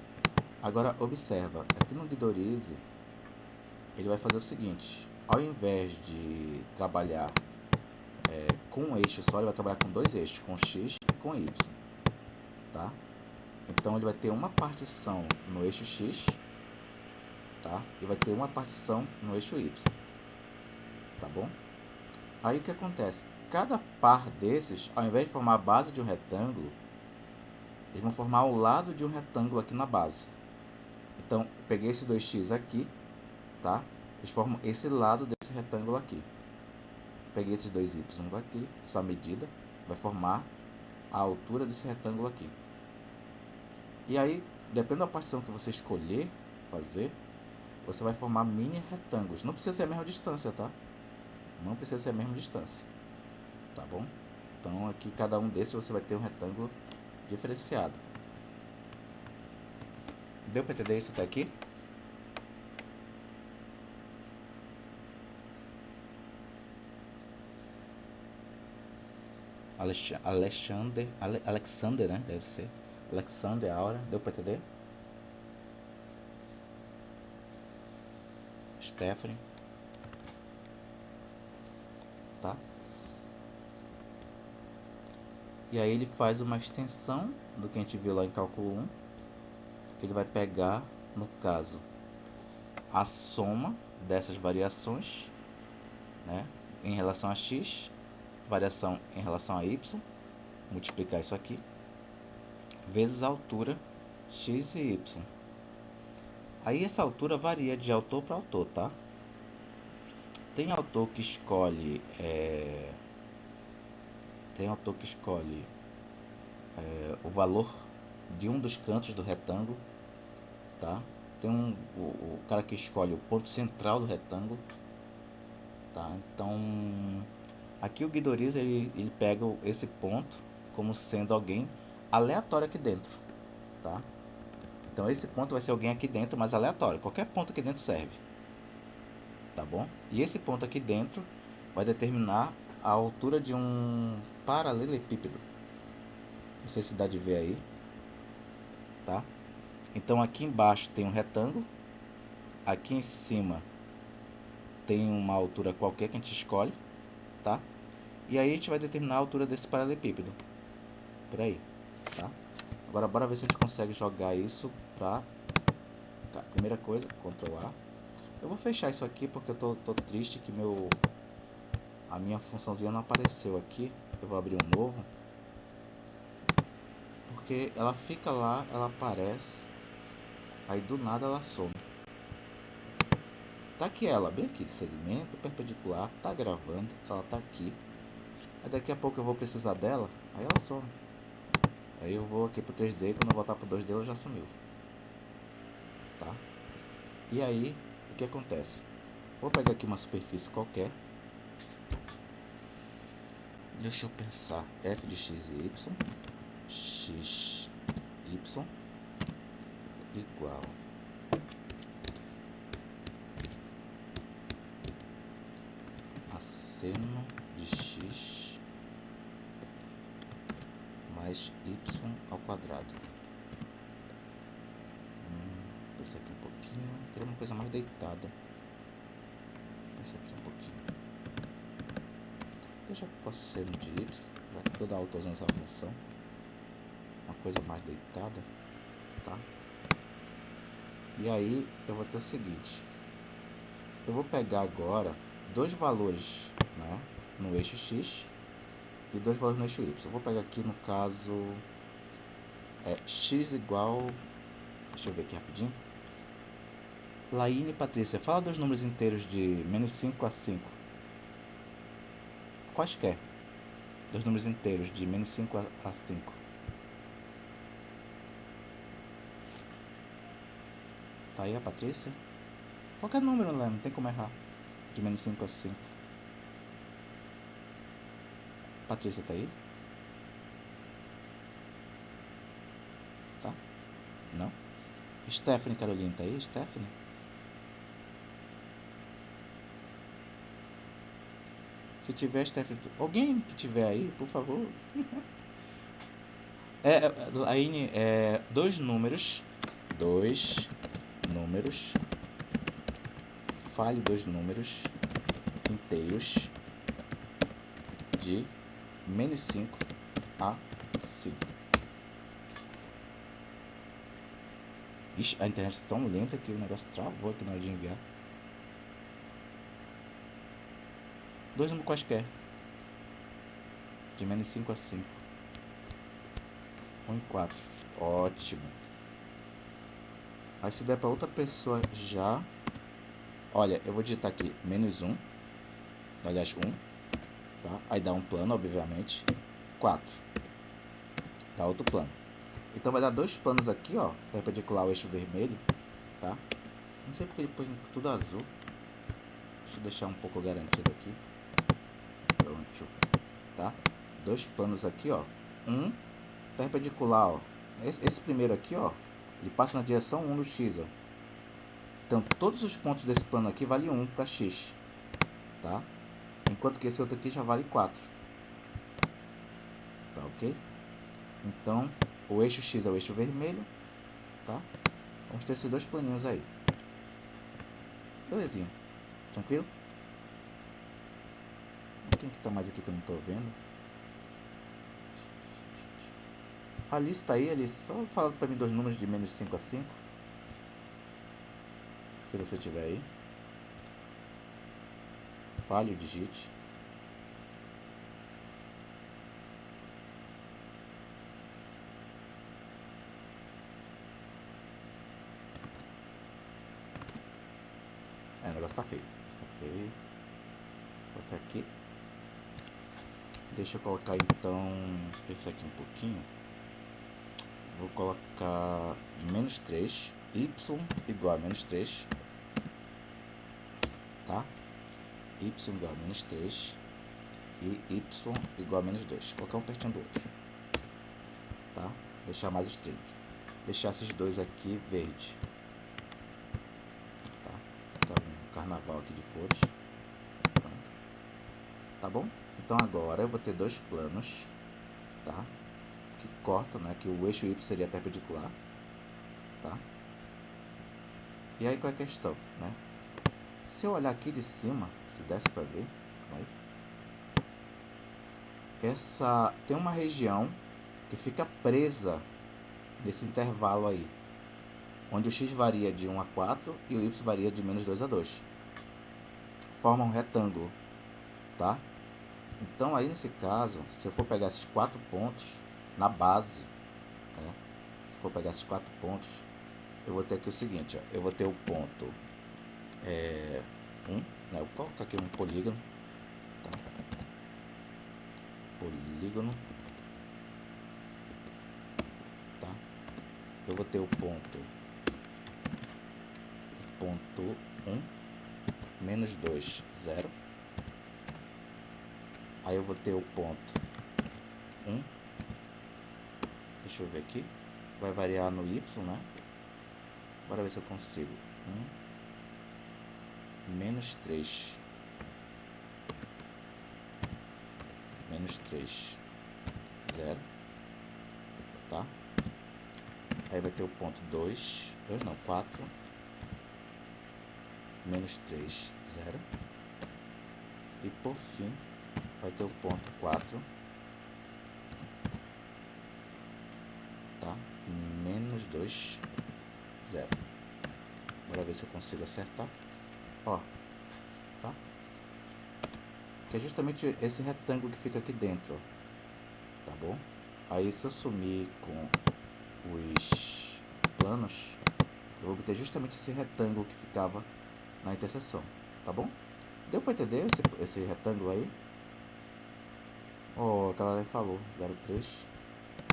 Speaker 1: Agora observa, aqui no Guidorize ele vai fazer o seguinte: ao invés de trabalhar com um eixo só, ele vai trabalhar com dois eixos, com X e com Y, tá? Então ele vai ter uma partição no eixo X, tá? E vai ter uma partição no eixo Y, tá bom? Aí o que acontece? Cada par desses, ao invés de formar a base de um retângulo, eles vão formar o lado de um retângulo aqui na base. Então, eu peguei esses dois x aqui, tá? Eles formam esse lado desse retângulo aqui. Peguei esses dois y aqui, essa medida vai formar a altura desse retângulo aqui. E aí, dependendo da partição que você escolher fazer, você vai formar mini retângulos. Não precisa ser a mesma distância, tá? Não precisa ser a mesma distância, tá bom? Então aqui cada um desses você vai ter um retângulo diferenciado. Deu para entender isso até aqui? Alexander, né? Deve ser. Alexander, Aura. Deu para entender? Stephanie. Tá? E aí ele faz uma extensão do que a gente viu lá em cálculo 1. Que ele vai pegar, no caso, a soma dessas variações, né? Em relação a x, variação em relação a y, multiplicar isso aqui, vezes a altura x e y. Aí essa altura varia de autor para autor, tá? Tem autor que escolhe o valor de um dos cantos do retângulo, tá? Tem o cara que escolhe o ponto central do retângulo, tá? Então aqui o Guidorize ele pega esse ponto como sendo alguém aleatório aqui dentro, tá? Então esse ponto vai ser alguém aqui dentro, mas aleatório. Qualquer ponto aqui dentro serve. Tá bom? E esse ponto aqui dentro vai determinar a altura de um paralelepípedo. Não sei se dá de ver aí. Tá? Então aqui embaixo tem um retângulo. Aqui em cima tem uma altura qualquer que a gente escolhe. Tá? E aí a gente vai determinar a altura desse paralelepípedo. Por aí. Tá? Agora bora ver se a gente consegue jogar isso pra... Tá, primeira coisa, Ctrl A. Eu vou fechar isso aqui porque eu tô triste que a minha funçãozinha não apareceu aqui. Eu vou abrir um novo. Porque ela fica lá, ela aparece, aí do nada ela some. Tá aqui ela, bem aqui, segmento perpendicular, tá gravando, ela tá aqui. Aí daqui a pouco eu vou precisar dela, aí ela some. Aí eu vou aqui pro 3D, quando eu voltar pro 2D ela já sumiu. Tá? E aí, o que acontece? Vou pegar aqui uma superfície qualquer. Deixa eu pensar, f de x e y, x, y, igual a seno de x mais y ao quadrado. Pensa aqui um pouquinho, queria uma coisa mais deitada. Pensa aqui um pouquinho. Deixa cosseno de y, já que toda alta usando essa função. Uma coisa mais deitada, tá? E aí eu vou ter o seguinte. Eu vou pegar agora dois valores, né, no eixo x e dois valores no eixo y. Eu vou pegar aqui no caso x igual, deixa eu ver aqui rapidinho. Laine e Patrícia, fala dos números inteiros de menos 5 a 5. Quaisquer dos números inteiros de menos 5 a 5. Tá aí a Patrícia? Qualquer número, né? Não tem como errar. De menos 5 a 5. Patrícia tá aí? Tá? Não? Stephanie Caroline tá aí? Stephanie? Se tiver, Stephanie... Alguém que tiver aí, por favor. Laine, dois números. Fale dois números inteiros de menos 5 a 5. Ixi, a internet está tão lenta que o negócio travou aqui na hora de enviar. Dois números quaisquer. De menos 5 a 5. 1 e 4. Ótimo. Aí se der para outra pessoa já... Olha, eu vou digitar aqui menos 1. Aliás, 1. Tá? Aí dá um plano, obviamente. 4. Dá outro plano. Então vai dar dois planos aqui, ó, perpendicular ao eixo vermelho, tá? Não sei porque ele põe tudo azul. Deixa eu deixar um pouco garantido aqui. Pronto, tá? Dois planos aqui, ó. Um perpendicular, ó. Esse primeiro aqui, ó, ele passa na direção 1 do x, ó. Então todos os pontos desse plano aqui vale 1 para x, tá? Enquanto que esse outro aqui já vale 4. Tá, ok? Então o eixo x é o eixo vermelho, tá? Vamos ter esses dois planinhos aí. Belezinha. Tranquilo? Quem que tá mais aqui que eu não tô vendo? A lista aí, Alice, só fala pra mim dois números de menos 5 a 5. Se você tiver aí. Fale o digite. O negócio tá feio. Está feio. Vou colocar aqui. Deixa eu colocar então. Pensar aqui um pouquinho. Vou colocar menos 3. Y igual a menos 3. Tá? Y igual a menos 3. E y igual a menos 2. Vou colocar um pertinho do outro. Tá? Deixar mais estreito. deixar esses dois aqui verde. Tá? Ficar um carnaval aqui de cores. Pronto. Tá bom? Então agora eu vou ter dois planos, tá? Que cortam, né? Que o eixo Y seria perpendicular, tá? E aí qual é a questão, né? Se eu olhar aqui de cima, se desse para ver, aí, tem uma região que fica presa nesse intervalo aí, onde o x varia de 1 a 4 e o y varia de menos 2 a 2. Forma um retângulo, tá? Então aí nesse caso, se eu for pegar esses 4 pontos na base, né? Se eu for pegar esses 4 pontos, eu vou ter aqui o seguinte, ó, eu vou ter o ponto 1, né? Eu vou colocar aqui um polígono, tá? Polígono, tá? Eu vou ter o ponto 1, menos 2, 0. Aí eu vou ter o ponto 1, deixa eu ver aqui, vai variar no y, né? Bora ver se eu consigo. 1, menos 3, menos 3, 0, tá? Aí vai ter o ponto 2 não, 4, menos 3, 0. E por fim, vai ter o ponto 4, tá? Menos 2, 0. Bora ver se eu consigo acertar. Ó, tá? Que é justamente esse retângulo que fica aqui dentro, ó. Tá bom? Aí se eu sumir com os planos, eu vou obter justamente esse retângulo que ficava na interseção, tá bom? Deu para entender esse retângulo aí? Ó, aquela ali falou, 0,3.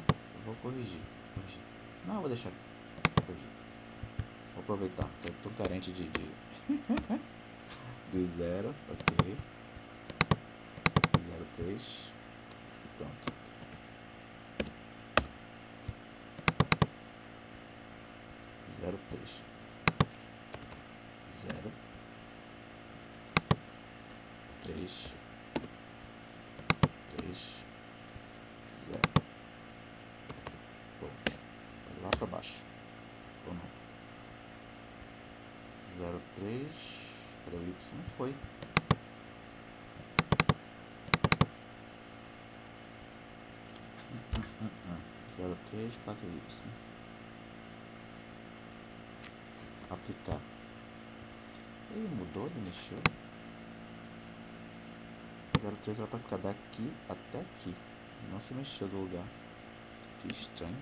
Speaker 1: Eu vou corrigir. Não, eu vou deixar corrigir. Vou aproveitar, tô carente de 0, ok. 0,3. Pronto. 0,3. 0, 3, 3, 0. Pronto. Lá para baixo. Ou não? 0,3. Cadê o Y? Não foi. 0,3, 4Y. Aplicar. Ele mudou, ele mexeu. 0,3 vai para ficar daqui até aqui. Não se mexeu do lugar. Que estranho.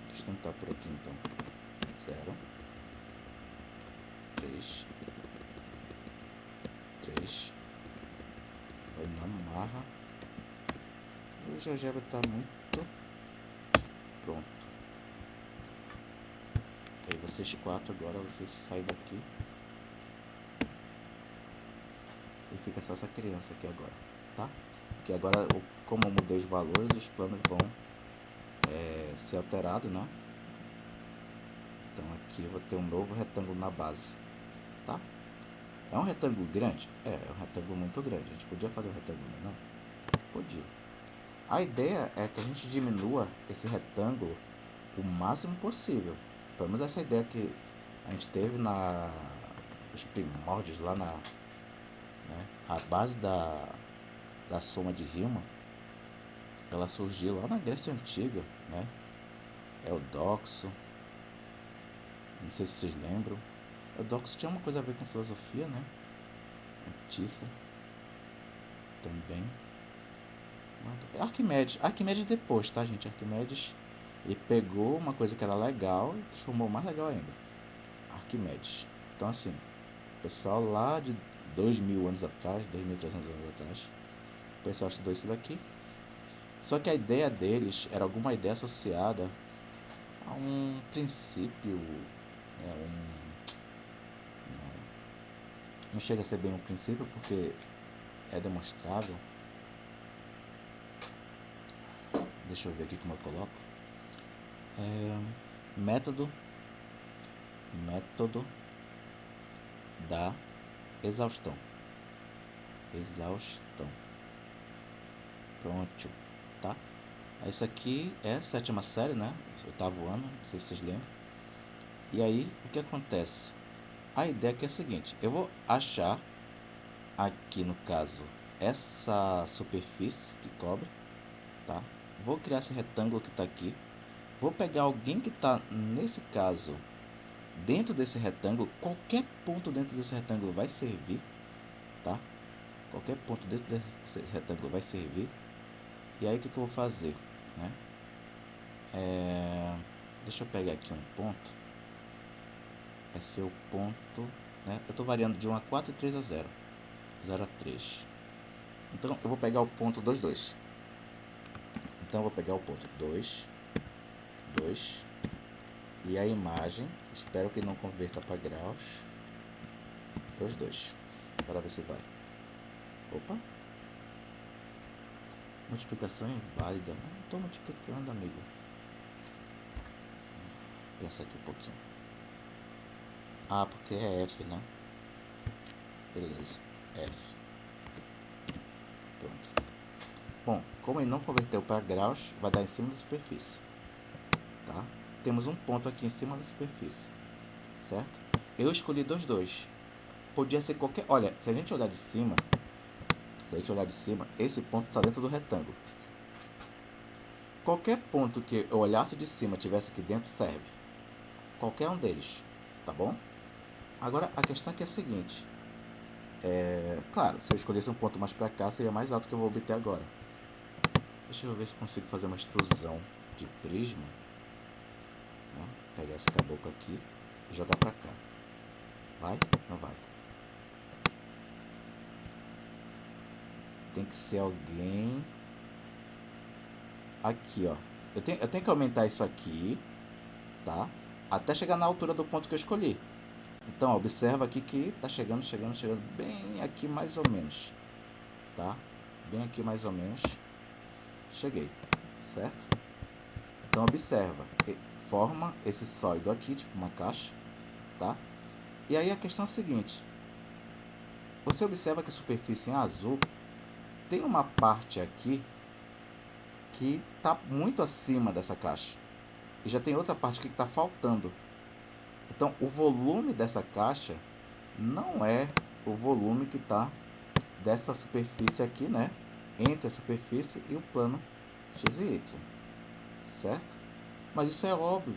Speaker 1: Deixa eu tentar por aqui então. 0, 3, 3. Vai na marra. O GeoGebra está muito pronto. Aí vocês 4 agora, vocês saem daqui. E fica só essa criança aqui agora, tá? Porque agora, como eu mudei os valores, os planos vão ser alterados, né? Então aqui eu vou ter um novo retângulo na base, tá? É um retângulo grande? É um retângulo muito grande. A gente podia fazer um retângulo menor? Podia. A ideia é que a gente diminua esse retângulo o máximo possível. Pelo menos essa ideia que a gente teve nos primórdios, lá na... né? A base da soma de Riemann, ela surgiu lá na Grécia Antiga, né? Eudoxo, não sei se vocês lembram. Eudoxo tinha uma coisa a ver com filosofia, né? O Tifo também. Arquimedes depois, tá, gente? Arquimedes, ele pegou uma coisa que era legal e transformou mais legal ainda. Arquimedes. Então assim, o pessoal lá de 2000 anos atrás, 2300 anos atrás, o pessoal estudou isso daqui. Só que a ideia deles era alguma ideia associada a um princípio, não chega a ser bem um princípio porque é demonstrável. deixa eu ver aqui como eu coloco. Método da exaustão. Pronto, tá? Isso aqui é 7ª série, né? 8º ano, não sei se vocês lembram. E aí, o que acontece? A ideia aqui é a seguinte: eu vou achar aqui, no caso, essa superfície que cobre, tá? Vou criar esse retângulo que está aqui. Vou pegar alguém que está, nesse caso, dentro desse retângulo. Qualquer ponto dentro desse retângulo vai servir, tá? Qualquer ponto dentro desse retângulo vai servir. E aí, o que eu vou fazer, né? Deixa eu pegar aqui um ponto. Vai ser o ponto, né? Eu estou variando de 1 a 4 e 3 a 0. 0 a 3. Então, eu vou pegar o ponto 2, 2. Então, eu vou pegar o ponto 2, 2. E a imagem, espero que não converta para graus. 2, 2. Para ver se vai. Opa. Multiplicação inválida. Não estou multiplicando, amigo. Pensa aqui um pouquinho. Ah, porque é F, né? Beleza. F. Pronto. Bom, como ele não converteu para graus, vai dar em cima da superfície. Tá? Temos um ponto aqui em cima da superfície. Certo? Eu escolhi 2, 2. Podia ser qualquer... Olha, se a gente olhar de cima... esse ponto está dentro do retângulo. Qualquer ponto que eu olhasse de cima tivesse aqui dentro serve. Qualquer um deles, tá bom? Agora, a questão aqui é a seguinte. Claro, se eu escolhesse um ponto mais para cá, seria mais alto que eu vou obter agora. Deixa eu ver se consigo fazer uma extrusão de prisma. Né? Pegar esse caboclo aqui e jogar para cá. Vai? Não vai. Tem que ser alguém... Aqui, ó. Eu tenho que aumentar isso aqui, tá? Até chegar na altura do ponto que eu escolhi. Então, ó, observa aqui que tá chegando bem aqui mais ou menos, tá? Bem aqui mais ou menos. Cheguei, certo? Então, observa. Forma esse sólido aqui, tipo uma caixa, tá? E aí a questão é a seguinte. Você observa que a superfície em azul tem uma parte aqui que está muito acima dessa caixa. E já tem outra parte aqui que está faltando. Então, o volume dessa caixa não é o volume que está dessa superfície aqui, né? Entre a superfície e o plano x e y. Certo? Mas isso é óbvio.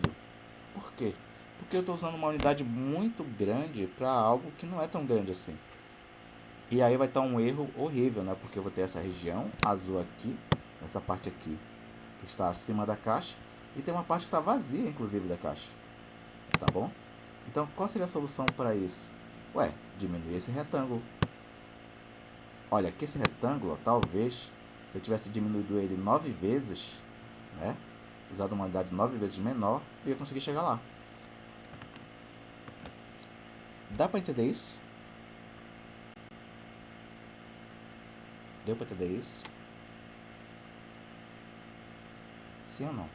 Speaker 1: Por quê? Porque eu estou usando uma unidade muito grande para algo que não é tão grande assim. E aí vai estar um erro horrível, né? Porque eu vou ter essa região azul aqui, essa parte aqui que está acima da caixa, e tem uma parte que está vazia, inclusive, da caixa. Tá bom? Então, qual seria a solução para isso? Ué, diminuir esse retângulo. Olha, aqui esse retângulo, ó, talvez, se eu tivesse diminuído ele 9 vezes, né? Usado uma unidade 9 vezes menor, eu ia conseguir chegar lá. Dá para entender isso? Deu para entender isso? Sim ou não?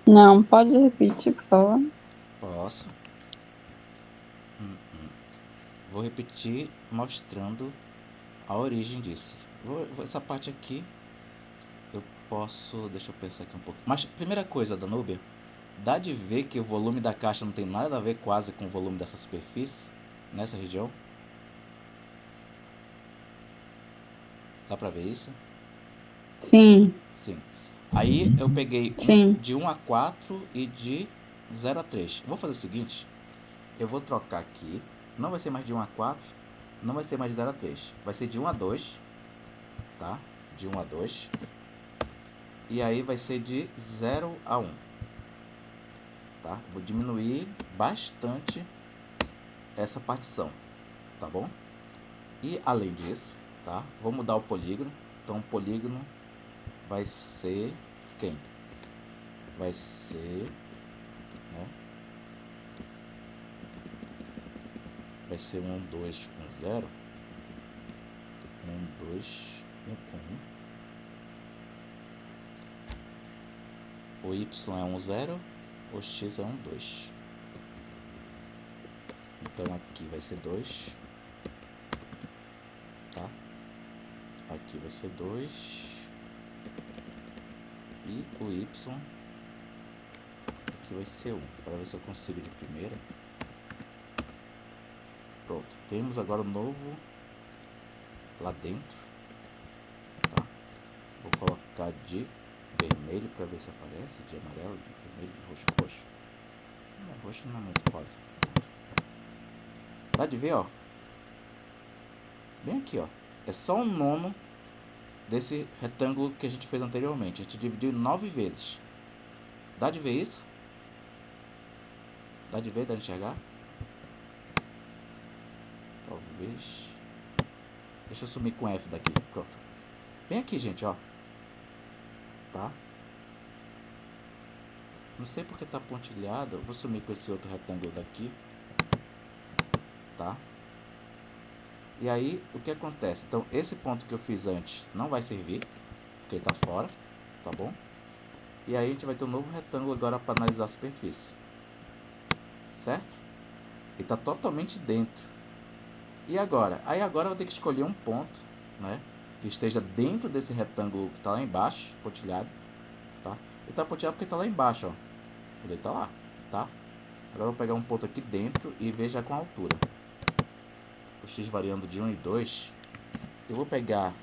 Speaker 2: Não, pode repetir, por favor.
Speaker 1: Posso. Vou repetir mostrando a origem disso. Essa parte aqui eu posso... Deixa eu pensar aqui um pouco. Mas, primeira coisa, Danúbia, dá de ver que o volume da caixa não tem nada a ver quase com o volume dessa superfície, nessa região? Dá pra ver isso?
Speaker 2: Sim,
Speaker 1: Sim. Aí eu peguei
Speaker 2: sim.
Speaker 1: de 1 a 4 e de 0 a 3. Vou fazer o seguinte. Eu vou trocar aqui. Não vai ser mais de 1 a 4. Não vai ser mais de 0 a 3. Vai ser de 1 a 2. Tá? De 1 a 2. E aí vai ser de 0 a 1. Tá? Vou diminuir bastante essa partição. Tá bom? E além disso, tá? Vou mudar o polígono. Então o polígono vai ser quem? Vai ser, né? vai ser 1, 2 com 0. 1, 2, 1 com 1. O y é 1, 0. O x é 1, 2. Então aqui vai ser 2. Tá? Aqui vai ser 2. E o y aqui vai ser 1. Para ver se eu consigo de primeira. Pronto. Temos agora o novo lá dentro. Tá? Vou colocar de vermelho para ver se aparece. De amarelo, de vermelho, de roxo, roxo. Não, roxo não é muito rosa. Dá de ver, ó. Bem aqui, ó. É só um nono desse retângulo que a gente fez anteriormente. A gente dividiu 9 vezes. Dá de ver isso? Dá de ver? Dá de enxergar? Talvez. Deixa eu sumir com F daqui. Pronto. Bem aqui, gente, ó. Tá? Não sei porque tá pontilhado. Eu vou sumir com esse outro retângulo daqui. Tá? E aí, o que acontece? Então, esse ponto que eu fiz antes não vai servir, porque ele tá fora, tá bom? E aí a gente vai ter um novo retângulo agora para analisar a superfície. Certo? Ele está totalmente dentro. E agora? Aí agora eu vou ter que escolher um ponto, né, que esteja dentro desse retângulo que está lá embaixo, pontilhado. Tá? Ele está pontilhado porque está lá embaixo, ó. Mas ele está lá, tá? Agora eu vou pegar um ponto aqui dentro e ver já com a altura. O x variando de 1 e 2. Eu vou pegar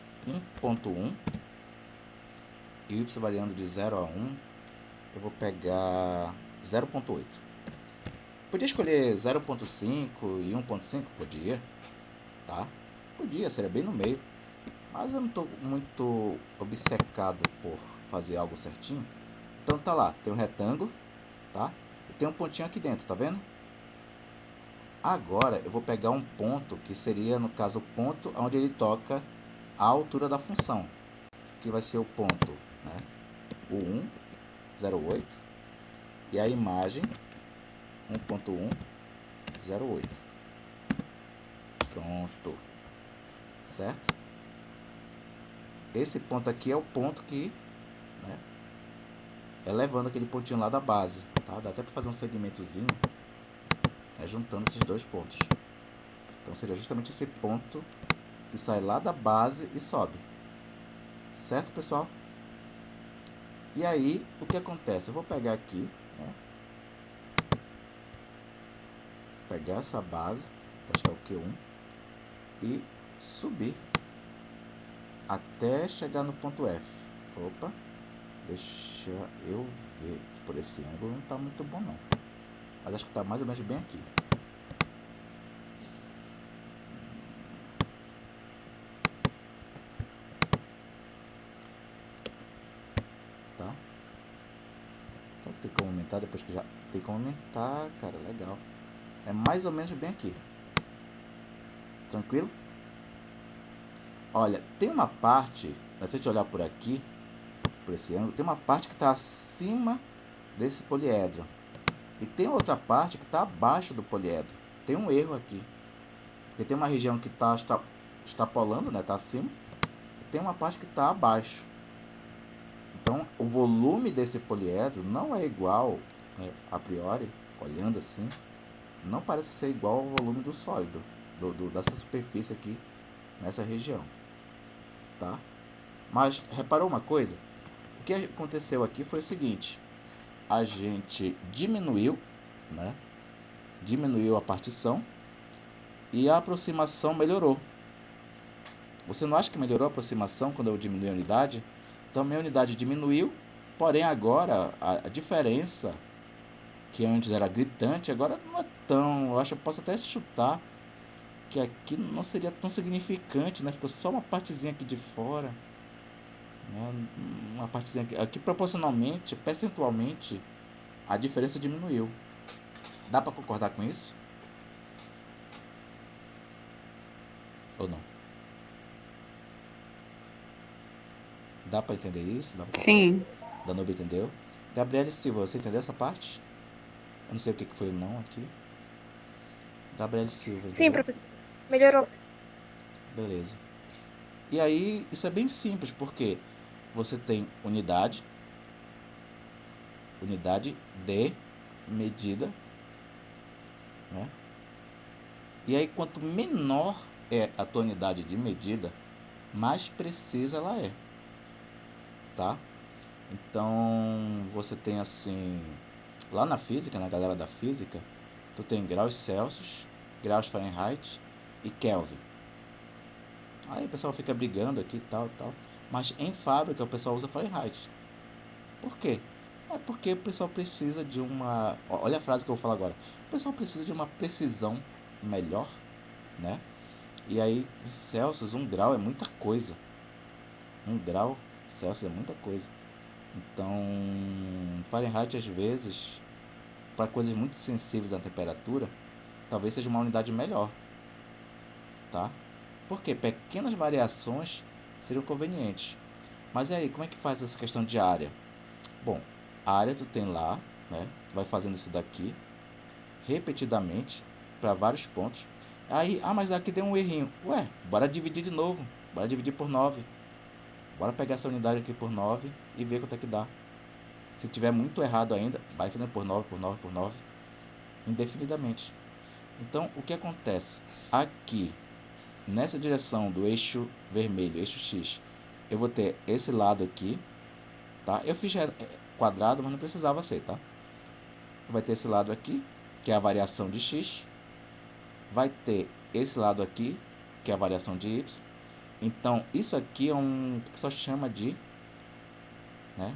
Speaker 1: 1.1 e o y variando de 0 a 1. Eu vou pegar 0.8. Podia escolher 0.5 e 1.5? Podia, tá? Podia, seria bem no meio. Mas eu não estou muito obcecado por fazer algo certinho. Então tá lá, tem um retângulo, tá? E tem um pontinho aqui dentro, tá vendo? Agora eu vou pegar um ponto que seria, no caso, o ponto onde ele toca a altura da função. Que vai ser o ponto, né? O 1, 0,8. E a imagem 1.1, 0,8. Pronto. Certo? Esse ponto aqui é o ponto que, né, é levando aquele pontinho lá da base, tá? Dá até para fazer um segmentozinho, né, juntando esses dois pontos. Então seria justamente esse ponto que sai lá da base e sobe. Certo, pessoal? E aí, o que acontece? Eu vou pegar aqui, né, pegar essa base, acho que é o Q1, e subir até chegar no ponto F. Opa, deixa eu ver. Por esse ângulo não está muito bom não. Mas acho que está mais ou menos bem aqui. Tá? Será que tem como aumentar depois que já... Tem como aumentar, cara, legal. É mais ou menos bem aqui. Tranquilo? Olha, tem uma parte, se a gente olhar por aqui, por esse ângulo, tem uma parte que está acima desse poliedro. E tem outra parte que está abaixo do poliedro. Tem um erro aqui. Porque tem uma região que está extrapolando, né? Está acima. E tem uma parte que está abaixo. Então, o volume desse poliedro não é igual, né, a priori, olhando assim, não parece ser igual ao volume do sólido, dessa superfície aqui, nessa região. Tá? Mas, reparou uma coisa? O que aconteceu aqui foi o seguinte. A gente diminuiu, né? Diminuiu a partição e a aproximação melhorou. Você não acha que melhorou a aproximação quando eu diminui a unidade? Então, minha unidade diminuiu, porém agora a diferença, que antes era gritante, agora não é tão... Eu acho que eu posso até chutar que aqui não seria tão significante, né? Ficou só uma partezinha aqui de fora, né? Uma partezinha aqui proporcionalmente, percentualmente, a diferença diminuiu. Dá para concordar com isso? Ou não? Dá para entender isso? Dá pra...
Speaker 2: Sim.
Speaker 1: Danube entendeu? Gabriele Silva, você entendeu essa parte? Eu não sei o que foi o não aqui. Gabriele Silva,
Speaker 3: Sim,
Speaker 1: entendeu?
Speaker 3: professor. Melhorou.
Speaker 1: Beleza. E aí, isso é bem simples, porque você tem unidade de medida, né? E aí, quanto menor é a tua unidade de medida, mais precisa ela é, tá? Então, você tem assim, lá na física, na galera da física, tu tem graus Celsius, graus Fahrenheit e Kelvin. Aí o pessoal fica brigando aqui e tal, tal. Mas em fábrica o pessoal usa Fahrenheit. Por quê? É porque o pessoal precisa de uma... Olha a frase que eu vou falar agora. O pessoal precisa de uma precisão melhor, né? E aí, em Celsius, 1 grau é muita coisa. 1 grau Celsius é muita coisa. Então, Fahrenheit, às vezes, para coisas muito sensíveis à temperatura, talvez seja uma unidade melhor, tá? Porque pequenas variações seriam convenientes. Mas e aí, como é que faz essa questão de área? Bom, a área tu tem lá, né? Tu vai fazendo isso daqui repetidamente para vários pontos. Aí, mas aqui deu um errinho. Ué, bora dividir de novo. Bora dividir por 9. Bora pegar essa unidade aqui por 9 e ver quanto é que dá. Se tiver muito errado ainda, vai fazendo por 9, por 9, por 9, indefinidamente. Então, o que acontece? Aqui, nessa direção do eixo vermelho, eixo X, eu vou ter esse lado aqui, tá? Eu fiz quadrado, mas não precisava ser, tá? Vai ter esse lado aqui, que é a variação de X. Vai ter esse lado aqui, que é a variação de Y. Então, isso aqui é um que o pessoal chama de, né,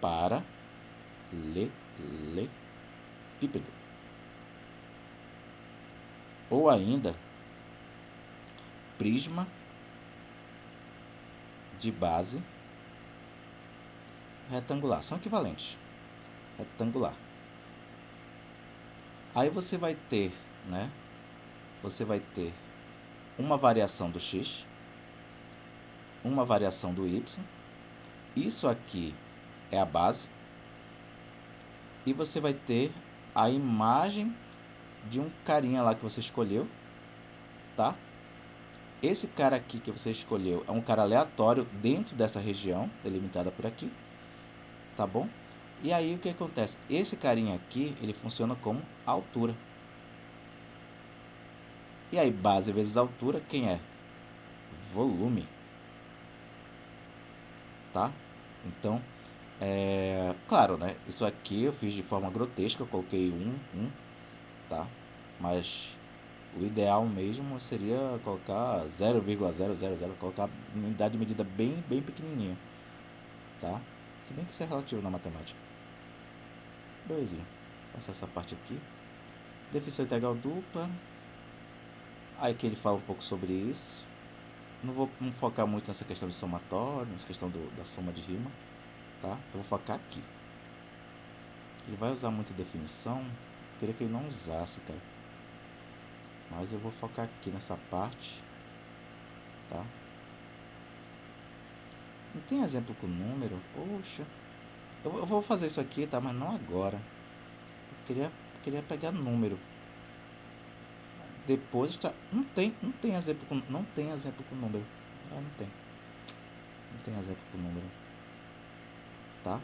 Speaker 1: paralelepípedo. Ou ainda, prisma de base retangular. São equivalentes. Retangular. Aí você vai ter, né? Você vai ter uma variação do x, uma variação do y. Isso aqui é a base. E você vai ter a imagem de um carinha lá que você escolheu, tá? Esse cara aqui que você escolheu é um cara aleatório dentro dessa região delimitada por aqui, tá bom? E aí o que acontece? Esse carinha aqui, ele funciona como altura. E aí, base vezes altura, quem é? Volume, tá? Então, claro, né? Isso aqui eu fiz de forma grotesca, eu coloquei tá? Mas o ideal mesmo seria colocar 0,000, colocar unidade de medida bem pequenininha, tá? Se bem que isso é relativo na matemática. Belezinha. Passa essa parte aqui. Definição integral dupla. Aí que ele fala um pouco sobre isso. Não vou focar muito nessa questão de somatório, nessa questão da soma de rima, tá? Eu vou focar aqui. Ele vai usar muito definição. Eu queria que ele não usasse, cara. Mas eu vou focar aqui nessa parte, tá? Não tem exemplo com número? Poxa. Eu vou fazer isso aqui, tá? Mas não agora. Eu queria pegar número. Depois tá. Não tem exemplo com. Não tem exemplo com número. Não tem. Não tem exemplo com número. Tá?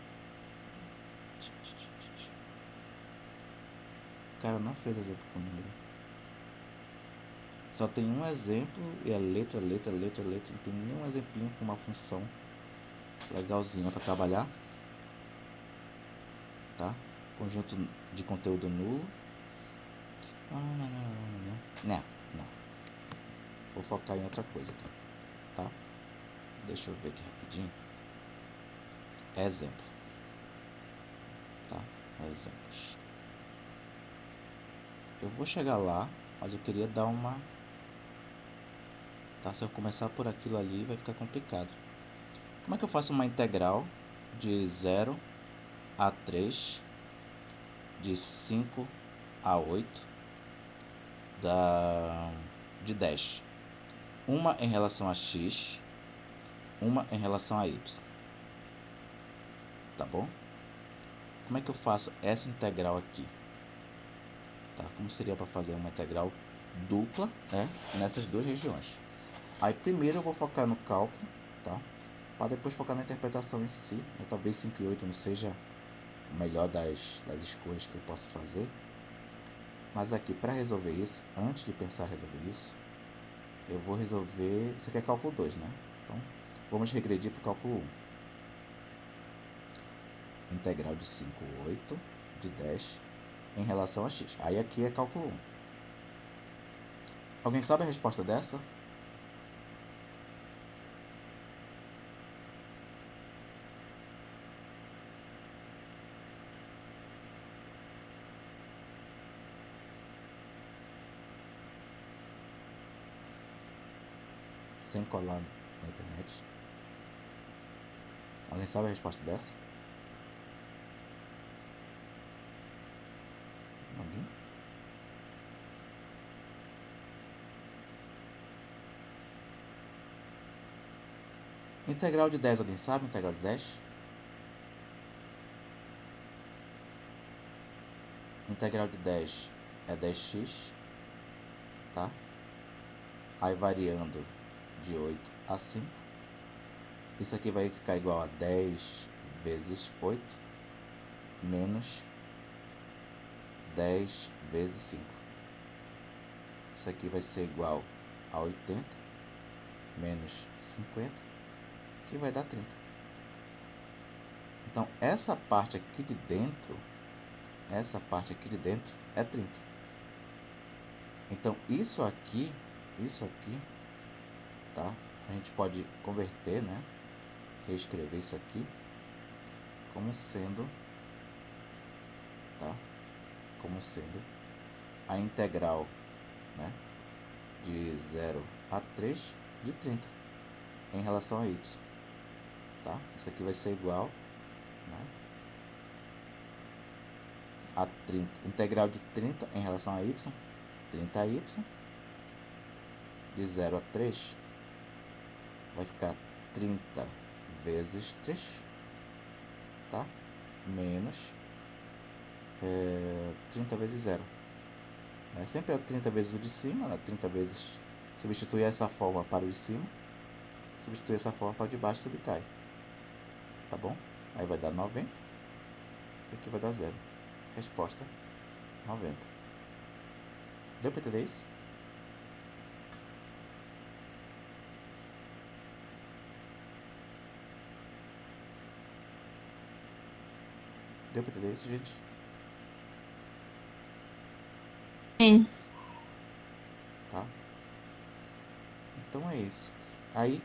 Speaker 1: O cara não fez exemplo com número. Só tem um exemplo e é letra. Não tem nenhum exemplinho com uma função legalzinha para trabalhar. Tá? Conjunto de conteúdo nulo. Não. Vou focar em outra coisa aqui. Tá? Deixa eu ver aqui rapidinho. Exemplo. Tá? Exemplos. Eu vou chegar lá, mas eu queria dar uma... Tá? Se eu começar por aquilo ali, vai ficar complicado. Como é que eu faço uma integral de 0 a 3, de 5 a 8, de 10? Uma em relação a x, uma em relação a y. Tá bom? Como é que eu faço essa integral aqui? Tá? como seria para fazer uma integral dupla, né, nessas duas regiões. Aí primeiro eu vou focar no cálculo, tá? Para depois focar na interpretação em si, né? Talvez 5 e 8 não seja o melhor das escolhas que eu posso fazer. Mas aqui, para resolver isso, antes de pensar em resolver isso, eu vou resolver... Isso aqui é cálculo 2, né? Então, vamos regredir para o cálculo 1. Integral de 5/8 de 10 em relação a x. Aí aqui é cálculo 1. Alguém sabe a resposta dessa? Sem colar na internet. Alguém sabe a resposta dessa? Alguém? Integral de 10, alguém sabe? Integral de 10? Integral de 10 é 10x, tá? Aí variando de 8 a 5. Isso aqui vai ficar igual a 10 vezes 8 menos 10 vezes 5. Isso aqui vai ser igual a 80 menos 50, que vai dar 30. Então, essa parte aqui de dentro é 30. Então, isso aqui, tá? A gente pode converter, né? Reescrever isso aqui como sendo, tá? Como sendo a integral, né, de 0 a 3 de 30 em relação a y, tá? Isso aqui vai ser igual, né, a 30, integral de 30 em relação a y, 30y, de 0 a 3 vai ficar 30 vezes 3, tá? Menos 30 vezes 0. Sempre é 30 vezes o de cima, né? 30 vezes, substitui essa forma para o de cima, substitui essa forma para o de baixo, subtrai. Tá bom? Aí vai dar 90, e aqui vai dar 0. Resposta, 90. Deu para entender isso? Deu para entender isso, gente?
Speaker 2: Sim.
Speaker 1: Tá? Então é isso. Aí,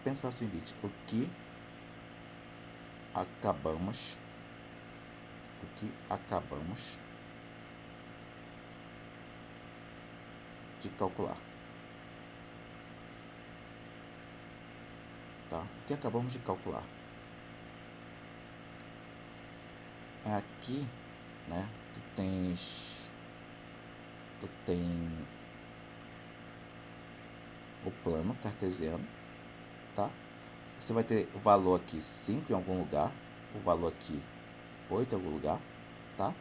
Speaker 1: pensar o seguinte, o que acabamos de calcular. Tá? O que acabamos de calcular? Aqui, né, tu tem o plano cartesiano, tá? Você vai ter o valor aqui 5 em algum lugar, o valor aqui 8 em algum lugar, tá?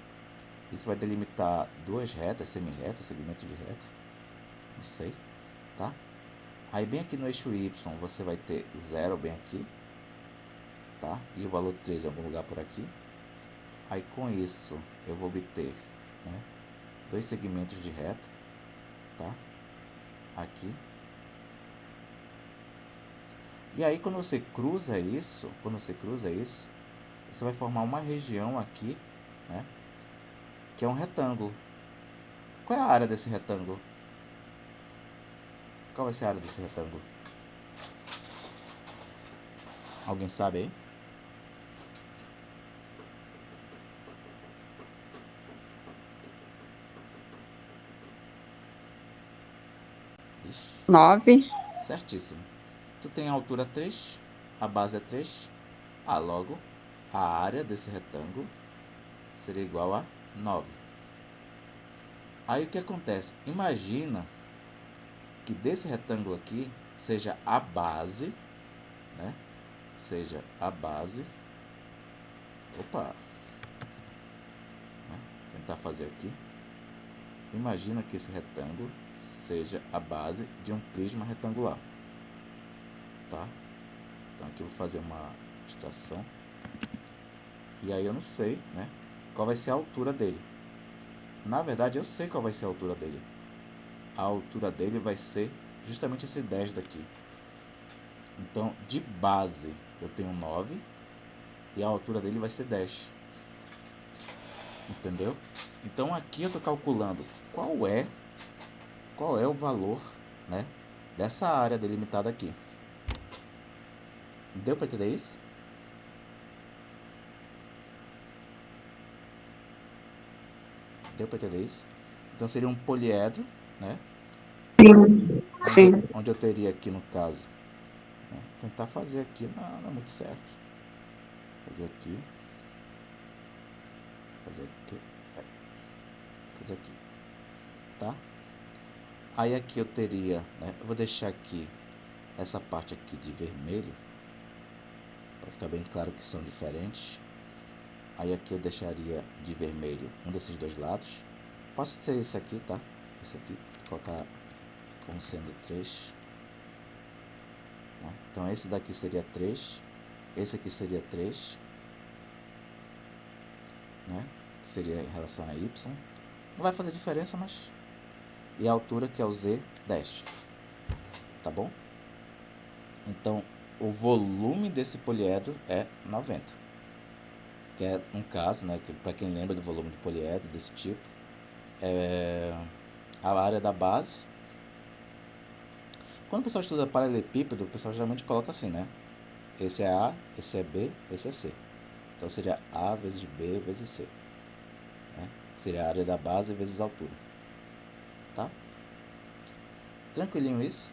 Speaker 1: Isso vai delimitar duas retas, semi-retas, segmento de reta, não sei, tá? Aí bem aqui no eixo Y você vai ter 0 bem aqui, tá? E o valor 3 em algum lugar por aqui. Aí com isso eu vou obter, né, dois segmentos de reta, tá? Aqui. E aí quando você cruza isso, você vai formar uma região aqui, né, que é um retângulo. Qual é a área desse retângulo? Qual vai ser a área desse retângulo? Alguém sabe aí? Ixi,
Speaker 2: 9.
Speaker 1: certíssimo. Tu tem a altura 3, a base é 3. Logo, a área desse retângulo seria igual a 9. Aí o que acontece? Imagina que desse retângulo aqui seja a base, né? Seja a base. Opa! Tentar fazer aqui. imagina que esse retângulo seja a base de um prisma retangular, tá? Então aqui eu vou fazer uma extração. E aí eu não sei, né, qual vai ser a altura dele. Na verdade eu sei qual vai ser a altura dele. A altura dele vai ser justamente esse 10 daqui. Então de base eu tenho 9 e a altura dele vai ser 10. Entendeu? Então aqui eu estou calculando qual é o valor, né, dessa área delimitada aqui. Deu para entender isso? Deu para entender isso? Então seria um poliedro, né?
Speaker 2: Sim.
Speaker 1: Onde eu teria aqui no caso, né? Tentar fazer aqui não é muito certo. Fazer aqui, fazer aqui, tá? Aí aqui eu teria, né? Eu vou deixar aqui essa parte aqui de vermelho para ficar bem claro que são diferentes. Aí aqui eu deixaria de vermelho um desses dois lados. Pode ser esse aqui, tá? Esse aqui, colocar como sendo 3. Né? Então esse daqui seria 3. Esse aqui seria 3. Né? Que seria em relação a y. Não vai fazer diferença, mas... E a altura, que é o z, 10. Tá bom? Então, o volume desse poliedro é 90. Que é um caso, né, que para quem lembra do volume de poliedro desse tipo, é a área da base. Quando o pessoal estuda paralelepípedo, o pessoal geralmente coloca assim, né? Esse é A, esse é B, esse é C. Então seria A vezes B vezes C. Né? Seria a área da base vezes a altura. Tá? Tranquilinho isso?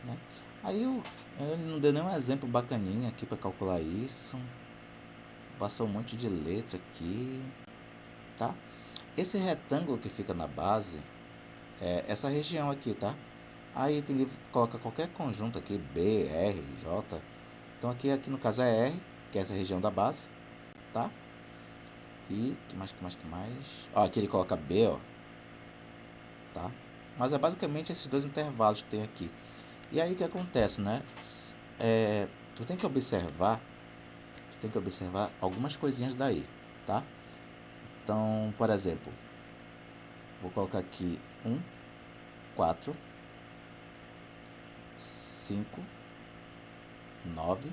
Speaker 1: Né? Aí eu não dei nenhum exemplo bacaninha aqui para calcular isso. Passou um monte de letra aqui. Tá? Esse retângulo que fica na base é essa região aqui, tá? Aí tem livro que coloca qualquer conjunto aqui, B, R, J. Então aqui no caso é R, que é essa região da base, tá? E que mais? Ó, aqui ele coloca B, ó, tá? Mas é basicamente esses dois intervalos que tem aqui. E aí o que acontece, né? Tu tem que observar algumas coisinhas daí, tá? Então, por exemplo, vou colocar aqui 1, 4, 5, 9,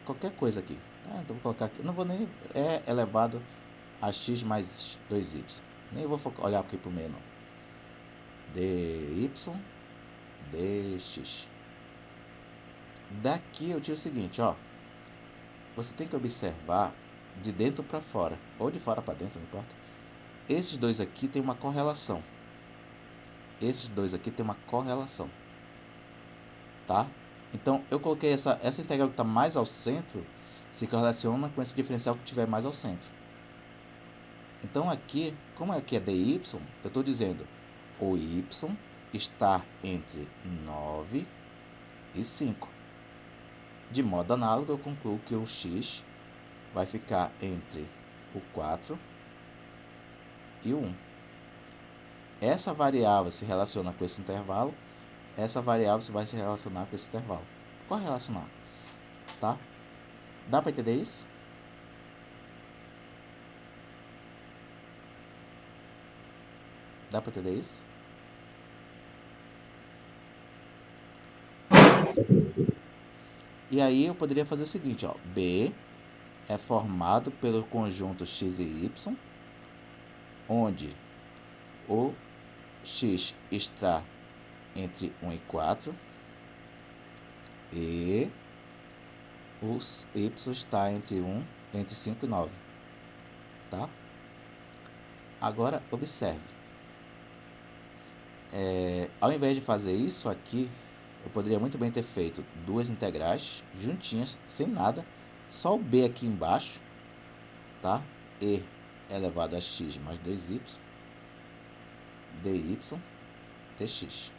Speaker 1: qualquer coisa aqui. Tá? Então vou colocar aqui, não vou nem elevado a x mais 2y. Nem vou olhar aqui pro meio não. dy, dx. Daqui eu tiro o seguinte, ó. Você tem que observar de dentro para fora, ou de fora para dentro, não importa. Esses dois aqui tem uma correlação. Tá? Então eu coloquei essa integral que está mais ao centro, se correlaciona com esse diferencial que tiver mais ao centro. Então aqui, como aqui é dy, eu estou dizendo o y está entre 9 e 5. De modo análogo, eu concluo que o x vai ficar entre o 4 e o 1. Essa variável se relaciona com esse intervalo, essa variável vai se relacionar com esse intervalo. Correlacionar, tá? Dá para entender isso? Dá para entender isso? E aí eu poderia fazer o seguinte, ó, B é formado pelo conjunto x e y, onde o x está entre 1 e 4 e o y está entre 5 e 9, tá? Agora observe, ao invés de fazer isso aqui, eu poderia muito bem ter feito duas integrais juntinhas, sem nada, só o b aqui embaixo, tá? E elevado a x mais 2y dy dx.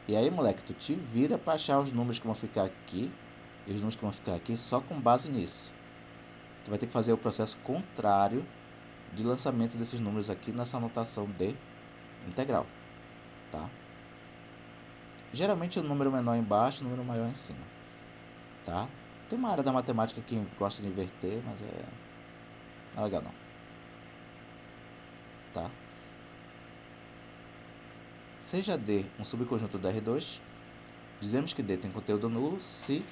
Speaker 1: E aí, moleque, tu te vira para achar os números que vão ficar aqui e os números que vão ficar aqui só com base nisso. tu vai ter que fazer o processo contrário de lançamento desses números aqui nessa anotação de integral, tá? Geralmente o número menor embaixo, o número maior em cima, tá? Tem uma área da matemática que gosta de inverter, mas não é legal não, tá? Seja D um subconjunto do R2, dizemos que D tem conteúdo nulo se,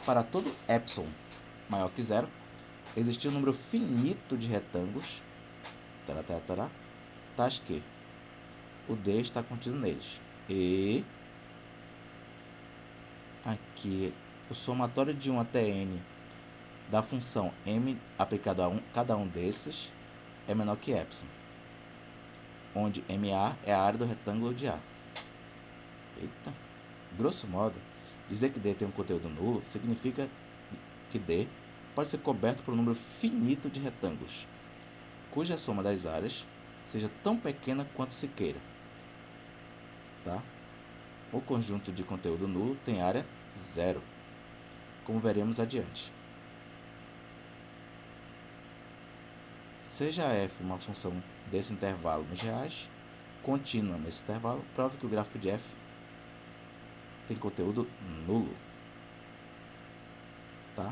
Speaker 1: para todo epsilon maior que zero, existir um número finito de retângulos, tais que o D está contido neles. E aqui o somatório de 1 até n da função m aplicado a cada um desses é menor que epsilon, onde MA é a área do retângulo de A. Eita. Grosso modo, dizer que D tem um conteúdo nulo significa que D pode ser coberto por um número finito de retângulos, cuja soma das áreas seja tão pequena quanto se queira. Tá? O conjunto de conteúdo nulo tem área zero, como veremos adiante. Seja f uma função desse intervalo nos reais, contínua nesse intervalo, prova que o gráfico de f tem conteúdo nulo. Tá?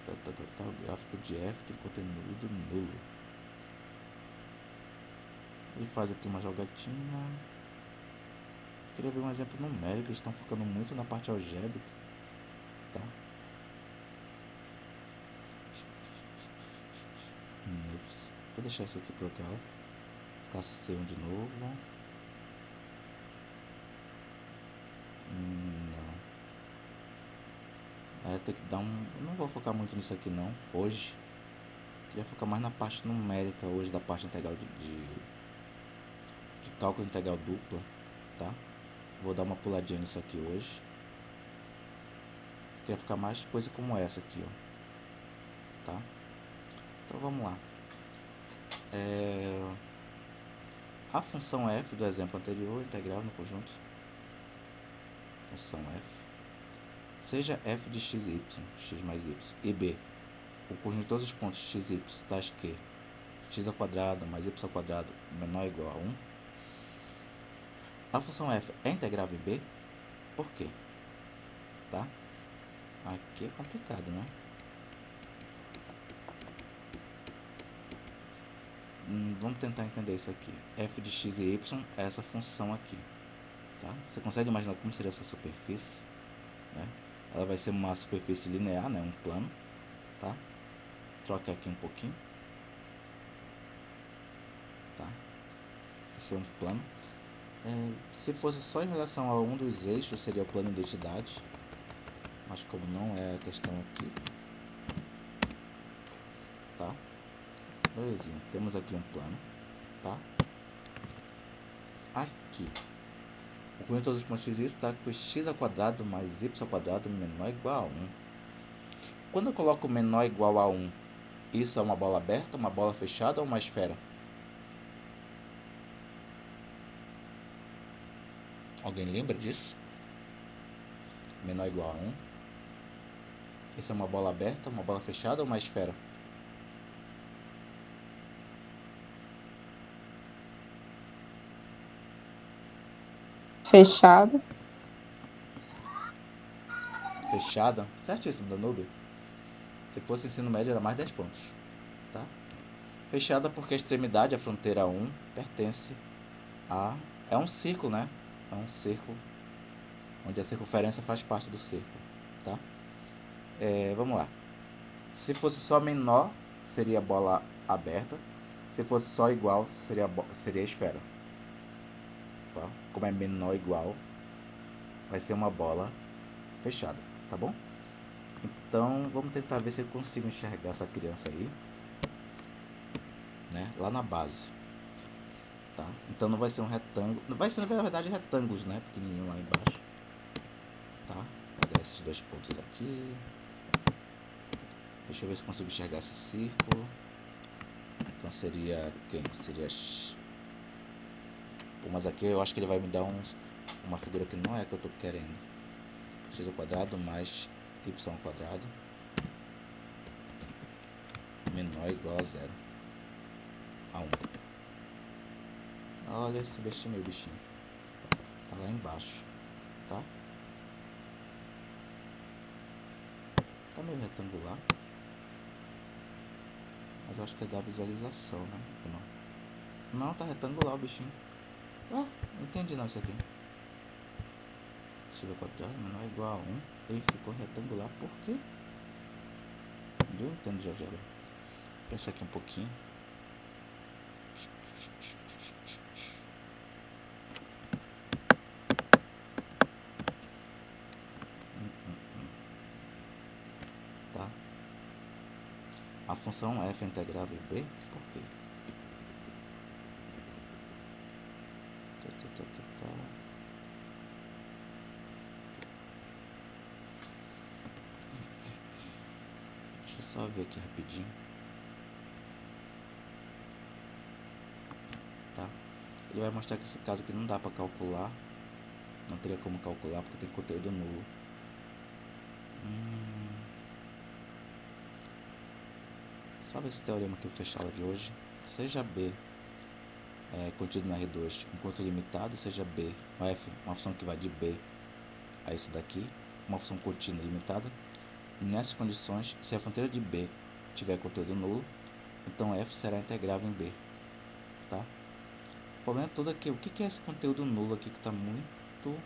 Speaker 1: O gráfico de f tem conteúdo nulo. Ele faz aqui uma jogatina. Queria ver um exemplo numérico, eles estão focando muito na parte algébrica. Tá? Vou deixar isso aqui para outra aula. Caça C1 de novo. Não. Tem que dar um... Eu não vou focar muito nisso aqui não, hoje. Queria focar mais na parte numérica hoje, da parte integral de cálculo integral dupla, tá? Vou dar uma puladinha nisso aqui hoje. Queria ficar mais coisa como essa aqui, ó. Tá? Então vamos lá. A função f do exemplo anterior, integral no conjunto. Função f. Seja f de x e y, x mais y, e b, o conjunto de todos os pontos x e y tais que x ao quadrado mais y ao quadrado menor ou igual a 1. A função f é integrável em b? Por quê? Tá? Aqui é complicado, né? Vamos tentar entender isso aqui. F de x e y é essa função aqui. Tá? Você consegue imaginar como seria essa superfície? Né? Ela vai ser uma superfície linear, né? Um plano. Tá? Troca aqui um pouquinho. Tá? Vai ser um plano. Se fosse só em relação a um dos eixos, seria o plano de identidade. Mas como não é a questão aqui, tá? Belezinha, temos aqui um plano, tá? Aqui, o conjunto de todos os pontos x e y está com x ao quadrado mais y ao quadrado menor ou igual a 1. Quando eu coloco menor ou igual a 1, isso é uma bola aberta, uma bola fechada ou uma esfera? Alguém lembra disso? Menor ou igual a 1. Isso é uma bola aberta, uma bola fechada ou uma esfera?
Speaker 2: Fechado.
Speaker 1: Fechada? Certíssimo, Danúbio. Se fosse ensino médio, era mais 10 pontos. Tá? Fechada porque a extremidade, a fronteira 1, pertence a... É um círculo, né? É um círculo onde a circunferência faz parte do círculo. Tá? Vamos lá. Se fosse só menor, seria bola aberta. Se fosse só igual, seria esfera. Tá? Como é menor ou igual, vai ser uma bola fechada. Tá bom? Então, vamos tentar ver se eu consigo enxergar essa criança aí, né? Lá na base. Tá? Então não vai ser um retângulo. Vai ser, na verdade, retângulos, né? Pequenininho lá embaixo. Tá? Vou pegar esses dois pontos aqui. Deixa eu ver se consigo enxergar esse círculo. Então seria quem? Seria... Pô, mas aqui eu acho que ele vai me dar uma figura que não é a que eu estou querendo. X ao quadrado mais y ao quadrado menor ou igual a 0. A 1. Olha esse bestinho, bichinho. Tá lá embaixo, tá? Tá meio retangular. Mas acho que é da visualização, né? Não. Não, tá retangular o bichinho. Ah, não entendi não isso aqui. X ao quadrado menor ou igual a 1. Ele ficou retangular por quê? Eu entendo de algebra. Pensa aqui um pouquinho. Tá. A função f é integrável em b? Por quê? Tá. Deixa eu só ver aqui rapidinho. Tá. Ele vai mostrar que esse caso aqui não dá para calcular. Não teria como calcular porque tem conteúdo nulo. Sabe esse teorema que eu fechei a aula de hoje? Seja B contido no R2 um conteúdo limitado, seja B, f, uma função que vai de B a isso daqui, uma função contínua limitada. E nessas condições, se a fronteira de B tiver conteúdo nulo, então f será integrável em B. Tá? O problema todo aqui, o que é esse conteúdo nulo aqui que está muito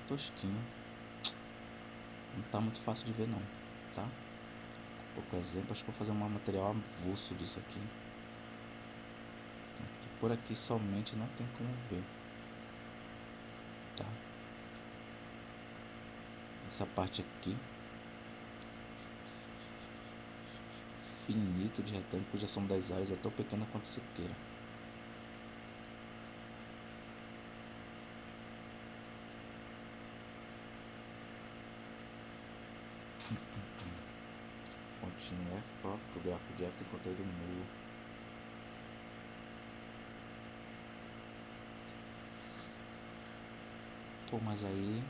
Speaker 1: tosquinho. Não está muito fácil de ver não, tá? Pouco exemplo, acho que vou fazer um material avulso disso aqui. Por aqui somente não tem como ver, tá? Essa parte aqui, finito de retângulo cuja soma das áreas é tão pequena quanto se queira. Contínuo f próprio, o gráfico de f tem conteúdo nulo. Pô, mas aí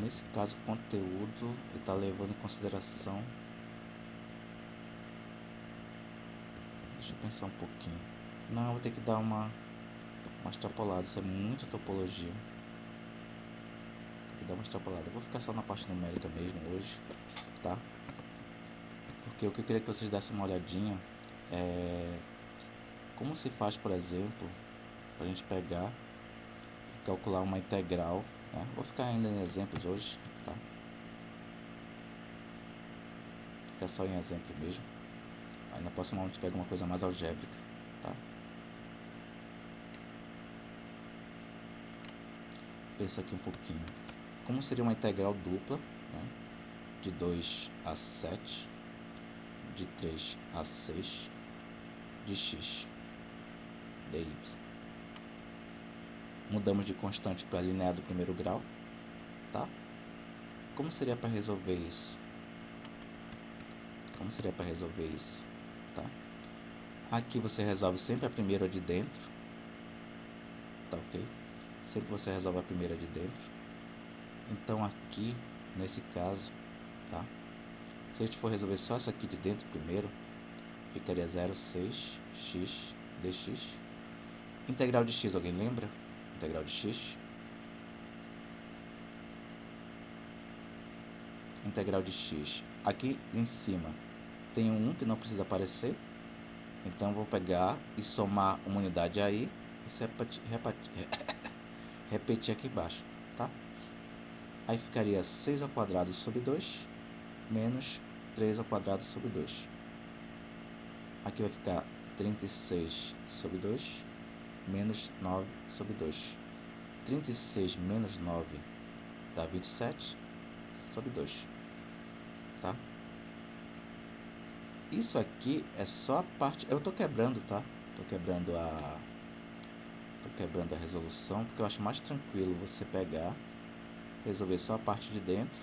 Speaker 1: nesse caso o conteúdo está levando em consideração. Deixa eu pensar um pouquinho. Não, vou ter que dar uma extrapolada. Isso é muita topologia. Tem que dar uma extrapolada. Eu vou ficar só na parte numérica mesmo hoje, tá? Porque o que eu queria que vocês dessem uma olhadinha é como se faz, por exemplo, para a gente pegar e calcular uma integral, né? Vou ficar ainda em exemplos hoje, tá? Fica só em exemplo mesmo. Aí na próxima aula a gente pega uma coisa mais algébrica, tá? Pensa aqui um pouquinho. Como seria uma integral dupla, né? De 2 a 7, de 3 a 6, de x, dy. Mudamos de constante para linear do primeiro grau, tá? Como seria para resolver isso? Tá? Aqui você resolve sempre a primeira de dentro, tá ok? Sempre você resolve a primeira de dentro. Então aqui, nesse caso, tá? Se a gente for resolver só essa aqui de dentro primeiro, ficaria 0,6 x dx. Integral de x, alguém lembra? Integral de x. Integral de x. Aqui em cima tem um 1 que não precisa aparecer. Então vou pegar e somar uma unidade aí e repetir aqui embaixo, tá? Aí ficaria 6 ao quadrado sobre 2 menos 3 ao quadrado sobre 2. Aqui vai ficar 36 sobre 2 menos 9 sobre 2. 36 menos 9 dá 27 sobre 2, tá? Isso aqui é só a parte... Eu tô quebrando, tá? Tô quebrando a resolução, porque eu acho mais tranquilo você pegar, resolver só a parte de dentro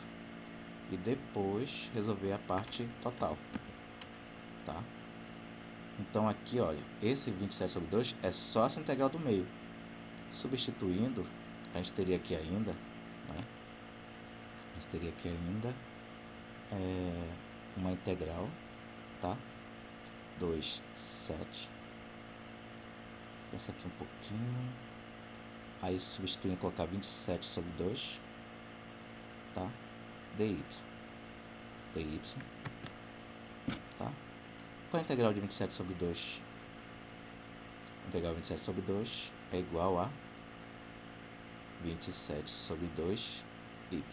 Speaker 1: e depois resolver a parte total, tá? Então aqui, olha, esse 27 sobre 2 é só essa integral do meio. Substituindo, a gente teria aqui ainda, né? A gente teria aqui ainda uma integral, tá? 2, 7. Pensa aqui um pouquinho. Aí substituindo, colocar 27 sobre 2, tá? dy. dy, tá? Qual é a integral de 27 sobre 2? A integral de 27 sobre 2 é igual a 27 sobre 2 y.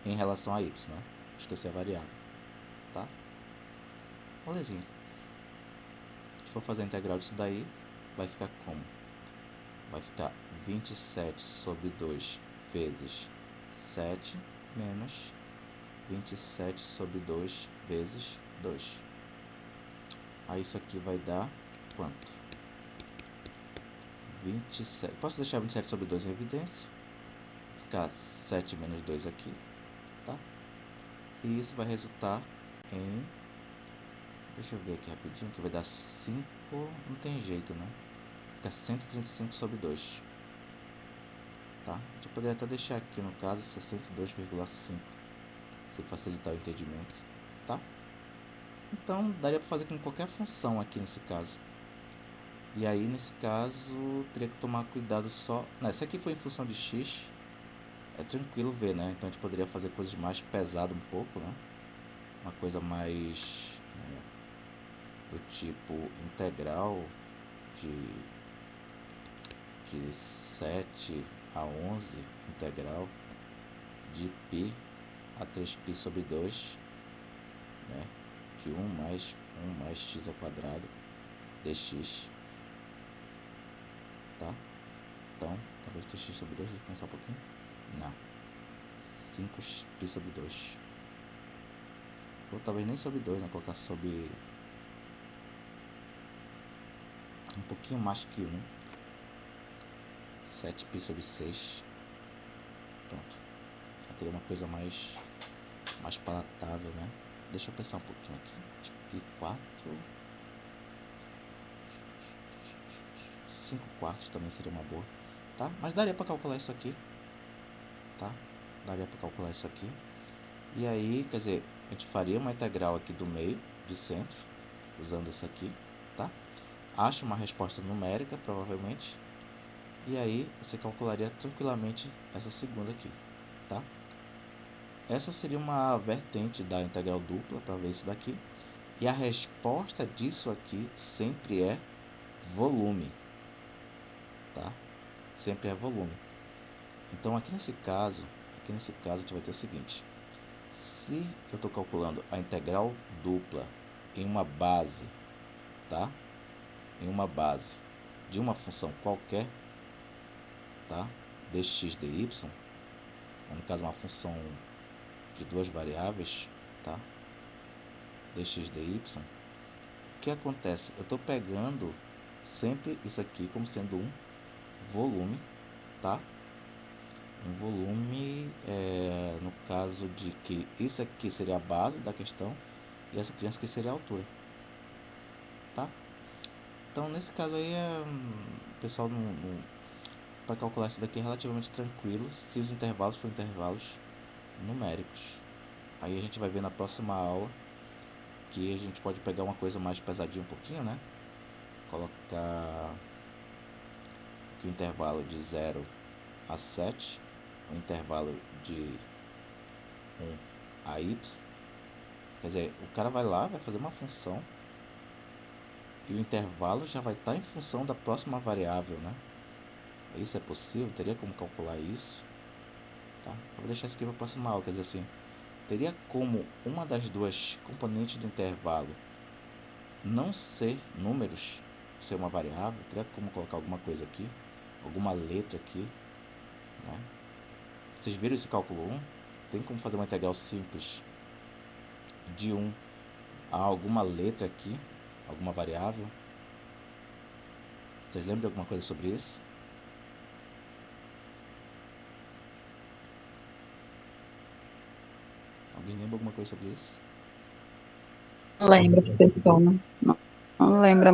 Speaker 1: Em relação a y, né? Esqueci a variável, tá? Molezinha. Se for fazer a integral disso daí, vai ficar como? Vai ficar 27 sobre 2 vezes 7 menos 27 sobre 2 vezes 2. Aí isso aqui vai dar quanto? 27. Posso deixar 27 sobre 2 em evidência? Ficar 7 menos 2 aqui, tá? E isso vai resultar em... Deixa eu ver aqui rapidinho, que vai dar 5... Não tem jeito, né? Fica 135 sobre 2. Tá? A gente poderia até deixar aqui, no caso, 62,5. Se facilitar o entendimento, tá? Então, daria para fazer com qualquer função aqui nesse caso. E aí, nesse caso, teria que tomar cuidado só... Essa aqui foi em função de x. É tranquilo ver, né? Então, a gente poderia fazer coisas mais pesadas um pouco, né? Uma coisa mais... do tipo integral de 7 a 11, integral de π a 3π sobre 2, né? De 1 mais x ao quadrado dx, tá? Então, talvez dx sobre 2, deixa eu pensar um pouquinho. Não. 5π sobre 2. Ou talvez nem sobre 2, né? Colocar sobre um pouquinho mais que 1. 7π sobre 6. Pronto. Já teria uma coisa mais palatável, né? Deixa eu pensar um pouquinho aqui. Acho que 4... 5 quartos também seria uma boa, tá? Mas daria para calcular isso aqui, tá? Daria para calcular isso aqui. E aí, quer dizer, a gente faria uma integral aqui do meio, de centro, usando isso aqui, tá? Acha uma resposta numérica, provavelmente. E aí, você calcularia tranquilamente essa segunda aqui, tá? Essa seria uma vertente da integral dupla, para ver isso daqui. E a resposta disso aqui sempre é volume, tá? Sempre é volume. Então aqui nesse caso a gente vai ter o seguinte: se eu estou calculando a integral dupla em uma base, tá? Em uma base de uma função qualquer, tá? Dx dy, no caso uma função de duas variáveis, tá? Dx dy, o que acontece? Eu estou pegando sempre isso aqui como sendo um volume, tá? Um volume, no caso de que isso aqui seria a base da questão e essa criança aqui seria a altura, tá? Então nesse caso aí o pessoal para calcular isso daqui é relativamente tranquilo, se os intervalos forem intervalos numéricos. Aí a gente vai ver na próxima aula que a gente pode pegar uma coisa mais pesadinha um pouquinho, né? Colocar aqui o intervalo de 0 a 7, o intervalo de 1 a y. Quer dizer, o cara vai lá, vai fazer uma função e o intervalo já vai estar em função da próxima variável, né? Isso é possível? Teria como calcular isso? Tá? Eu vou deixar isso aqui para a próxima aula. Quer dizer assim, teria como uma das duas componentes do intervalo não ser números, ser uma variável? Teria como colocar alguma coisa aqui? Alguma letra aqui? Né? Vocês viram esse cálculo 1? Tem como fazer uma integral simples de 1 a alguma letra aqui? Alguma variável? Vocês lembram de alguma coisa sobre isso? Alguém lembra alguma coisa sobre isso?
Speaker 2: Não lembro, professor. Não lembro,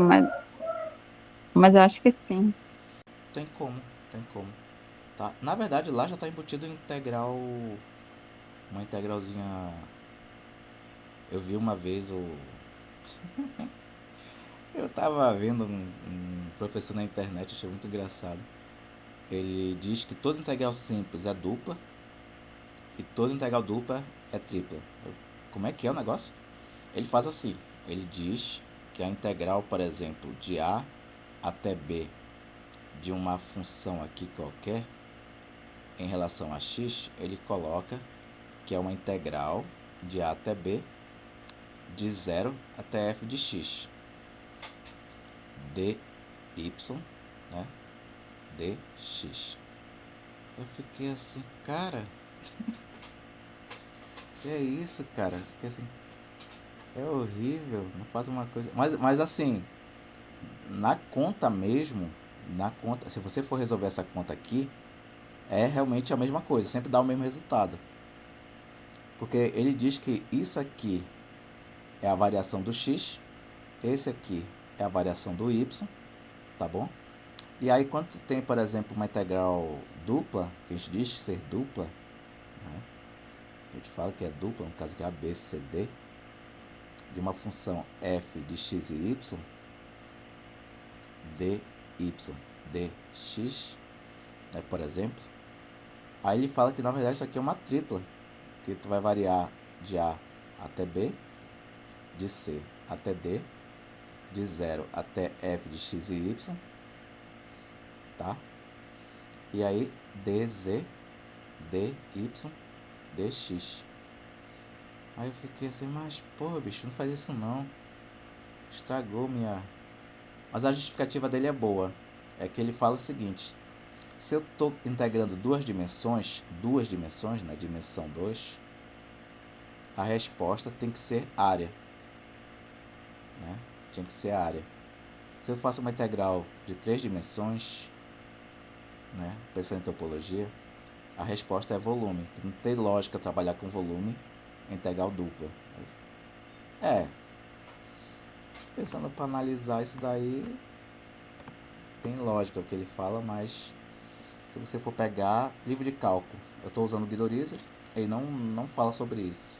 Speaker 2: mas eu acho que sim.
Speaker 1: Tem como, tem como. Tá? Na verdade, lá já está embutido integral, uma integralzinha. Eu vi uma vez o. Eu tava vendo um professor na internet, achei muito engraçado. Ele diz que toda integral simples é dupla e toda integral dupla é tripla. Como é que é o negócio? Ele faz assim, ele diz que a integral, por exemplo, de A até B de uma função aqui qualquer, em relação a x, ele coloca que é uma integral de A até B de 0 até f de x, dy, né, dx. Eu fiquei assim, cara, que é isso, cara? Fiquei assim, é horrível, não faz uma coisa. Mas assim, na conta mesmo, na conta, se você for resolver essa conta aqui, é realmente a mesma coisa, sempre dá o mesmo resultado. Porque ele diz que isso aqui é a variação do x, esse aqui é a variação do y, tá bom? E aí quando tem, por exemplo, uma integral dupla, que a gente diz ser dupla, né? A gente fala que é dupla, no caso que é a b, c, d, de uma função f de x e y, dy, dx, né, por exemplo, aí ele fala que na verdade isso aqui é uma tripla, que tu vai variar de A até B, de C até D, de 0 até f de x e y, tá? E aí dz, dy, dx. Aí eu fiquei assim, mas porra, bicho, não faz isso não. Estragou minha. Mas a justificativa dele é boa. É que ele fala o seguinte: se eu estou integrando duas dimensões, na dimensão 2, a resposta tem que ser área, né? Tem que ser área. Se eu faço uma integral de 3 dimensões, né, pensando em topologia, a resposta é volume. Não tem lógica trabalhar com volume em integral dupla. É, pensando para analisar isso daí, tem lógica o que ele fala, mas se você for pegar livro de cálculo, eu estou usando o Guidoriza, ele não fala sobre isso.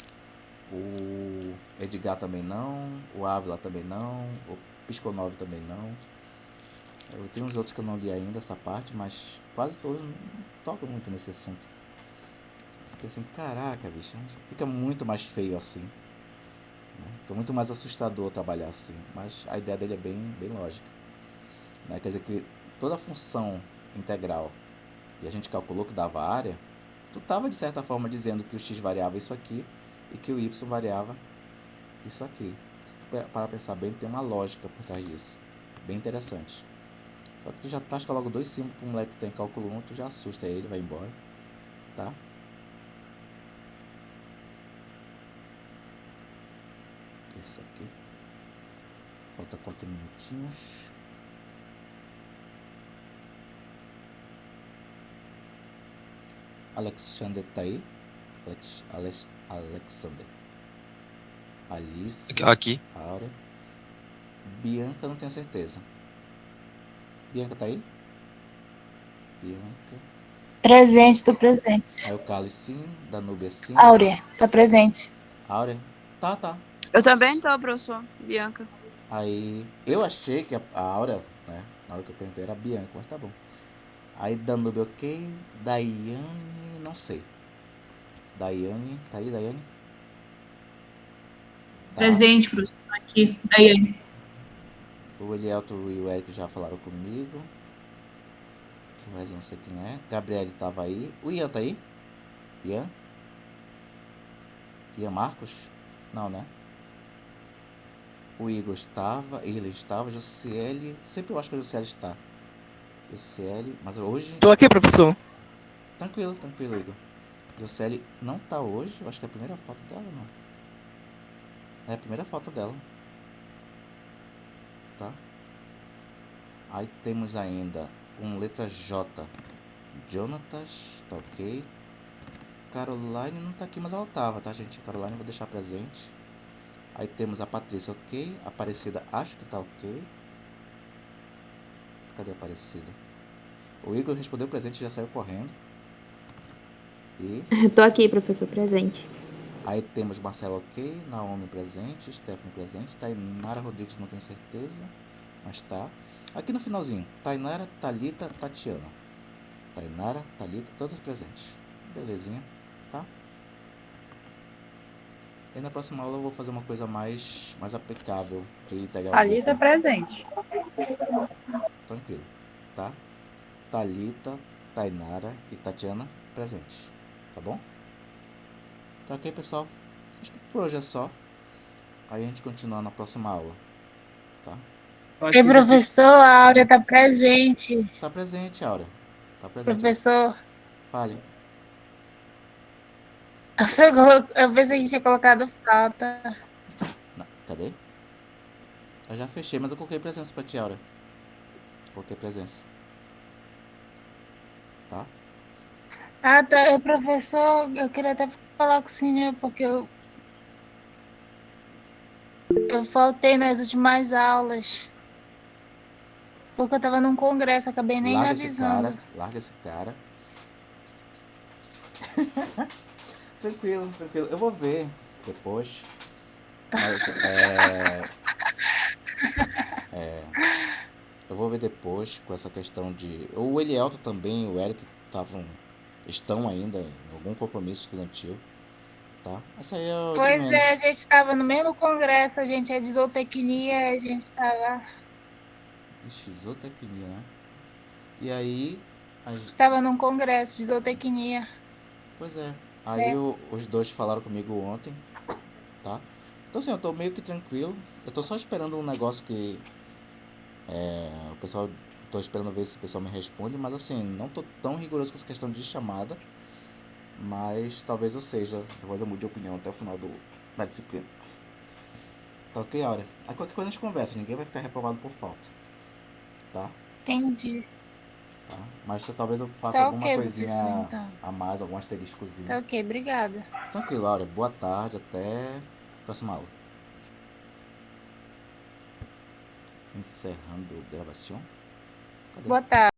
Speaker 1: O Edgar também não, o Ávila também não, o Pisconove também não. Eu tenho uns outros que eu não li ainda essa parte, mas quase todos não tocam muito nesse assunto. Fica assim, caraca, bicho, fica muito mais feio assim, né? Fica muito mais assustador trabalhar assim, mas a ideia dele é bem lógica, né? Quer dizer que toda função integral e a gente calculou que dava área, tu estava de certa forma dizendo que o x variava isso aqui e que o y variava isso aqui. Se tu parar pensar bem, tem uma lógica por trás disso, bem interessante. Só que tu já tasca logo dois símbolos para um moleque que tem cálculo 1, tu já assusta ele, vai embora, tá? Isso aqui. Falta 4 minutinhos. Alexander tá aí? Alexander. Alice.
Speaker 3: Aqui.
Speaker 1: Aura. Bianca, não tenho certeza. Bianca tá aí? Bianca.
Speaker 4: Presente, tô presente.
Speaker 1: Aí o Carlos sim. Danúbia sim.
Speaker 4: Áurea, tá presente.
Speaker 1: Áurea. Tá.
Speaker 5: Eu também tô, professor. Bianca.
Speaker 1: Aí eu achei que a Áurea, né? Na hora que eu perguntei era a Bianca, mas tá bom. Aí Danúbia ok. Daiane, não sei. Daiane, tá aí, Daiane? Tá.
Speaker 6: Presente, professor, aqui. Daiane.
Speaker 1: O Elielto e o Eric já falaram comigo. Mas não sei quem é. Gabriele tava aí. O Ian tá aí? Ian? Ian Marcos? Não, né? O Igor estava, ele estava, Josiele. Sempre eu acho que a Josiele está. Josiele, mas hoje.
Speaker 7: Tô aqui, professor.
Speaker 1: Tranquilo, Igor. Josiele não tá hoje. Eu acho que é a primeira foto dela, não. É a primeira foto dela. Tá? Aí temos ainda com letra J. Jonatas, tá ok. Caroline não tá aqui, mas ela tava, tá, gente? Caroline eu vou deixar presente. Aí temos a Patrícia, ok. A Aparecida, acho que tá ok. Cadê a Aparecida? O Igor respondeu presente e já saiu correndo. E
Speaker 3: Tô aqui, professor, presente.
Speaker 1: aí temos Marcelo, ok. Naomi presente. Stephanie presente. Tainara Rodrigues, não tenho certeza, mas tá. Aqui no finalzinho, Tainara, Thalita, Tatiana. Tainara, Thalita, todas presentes. Belezinha, tá? E na próxima aula eu vou fazer uma coisa mais aplicável de integrar o
Speaker 6: Thalita
Speaker 1: grupo.
Speaker 6: presente.
Speaker 1: Tranquilo, tá? Thalita, Tainara e Tatiana presentes, tá bom? Tá ok, pessoal? Acho que por hoje é só. Aí a gente continua na próxima aula, tá?
Speaker 4: E professor, a Áurea tá presente.
Speaker 1: Tá presente, Aura. Tá presente.
Speaker 4: Professor,
Speaker 1: Fale.
Speaker 4: eu pensei que tinha colocado falta.
Speaker 1: Não, cadê? Eu já fechei, mas eu coloquei presença pra ti, Aura. Coloquei presença. Tá?
Speaker 4: Ah, tá. Professor, eu queria até falar com o senhor, porque eu faltei nas últimas aulas. Porque eu tava num congresso, acabei nem me
Speaker 1: Larga esse cara.
Speaker 4: avisando.
Speaker 1: Larga esse cara. Tranquilo, tranquilo. Eu vou ver depois. Mas eu vou ver depois com essa questão de. O Elielto também, o Eric estão ainda em algum compromisso estudantil. Tá? Isso aí é o de
Speaker 4: Pois
Speaker 1: menos.
Speaker 4: é, a gente estava no mesmo congresso, a gente é de zootecnia, a gente estava
Speaker 1: Ixi, zootecnia, né? E aí.
Speaker 4: num congresso de zootecnia.
Speaker 1: Pois é. Aí
Speaker 4: É.
Speaker 1: os dois falaram comigo ontem, tá? Então assim, eu tô meio que tranquilo. Eu tô só esperando um negócio que o pessoal. Tô esperando ver se o pessoal me responde, mas assim, não tô tão rigoroso com essa questão de chamada. Mas talvez eu seja. Talvez eu mude de opinião até o final da disciplina. Tá ok, Aura? Aí qualquer coisa a gente conversa, ninguém vai ficar reprovado por falta. Tá?
Speaker 4: Entendi.
Speaker 1: Tá? Mas talvez eu faça
Speaker 4: Tá
Speaker 1: alguma
Speaker 4: ok, professor,
Speaker 1: coisinha
Speaker 4: então.
Speaker 1: a mais, algum asteriscozinho.
Speaker 4: Tá ok, obrigada.
Speaker 1: Tranquilo, Aura. Boa tarde, até a próxima aula. Encerrando gravação. Cadê?
Speaker 4: Boa tarde.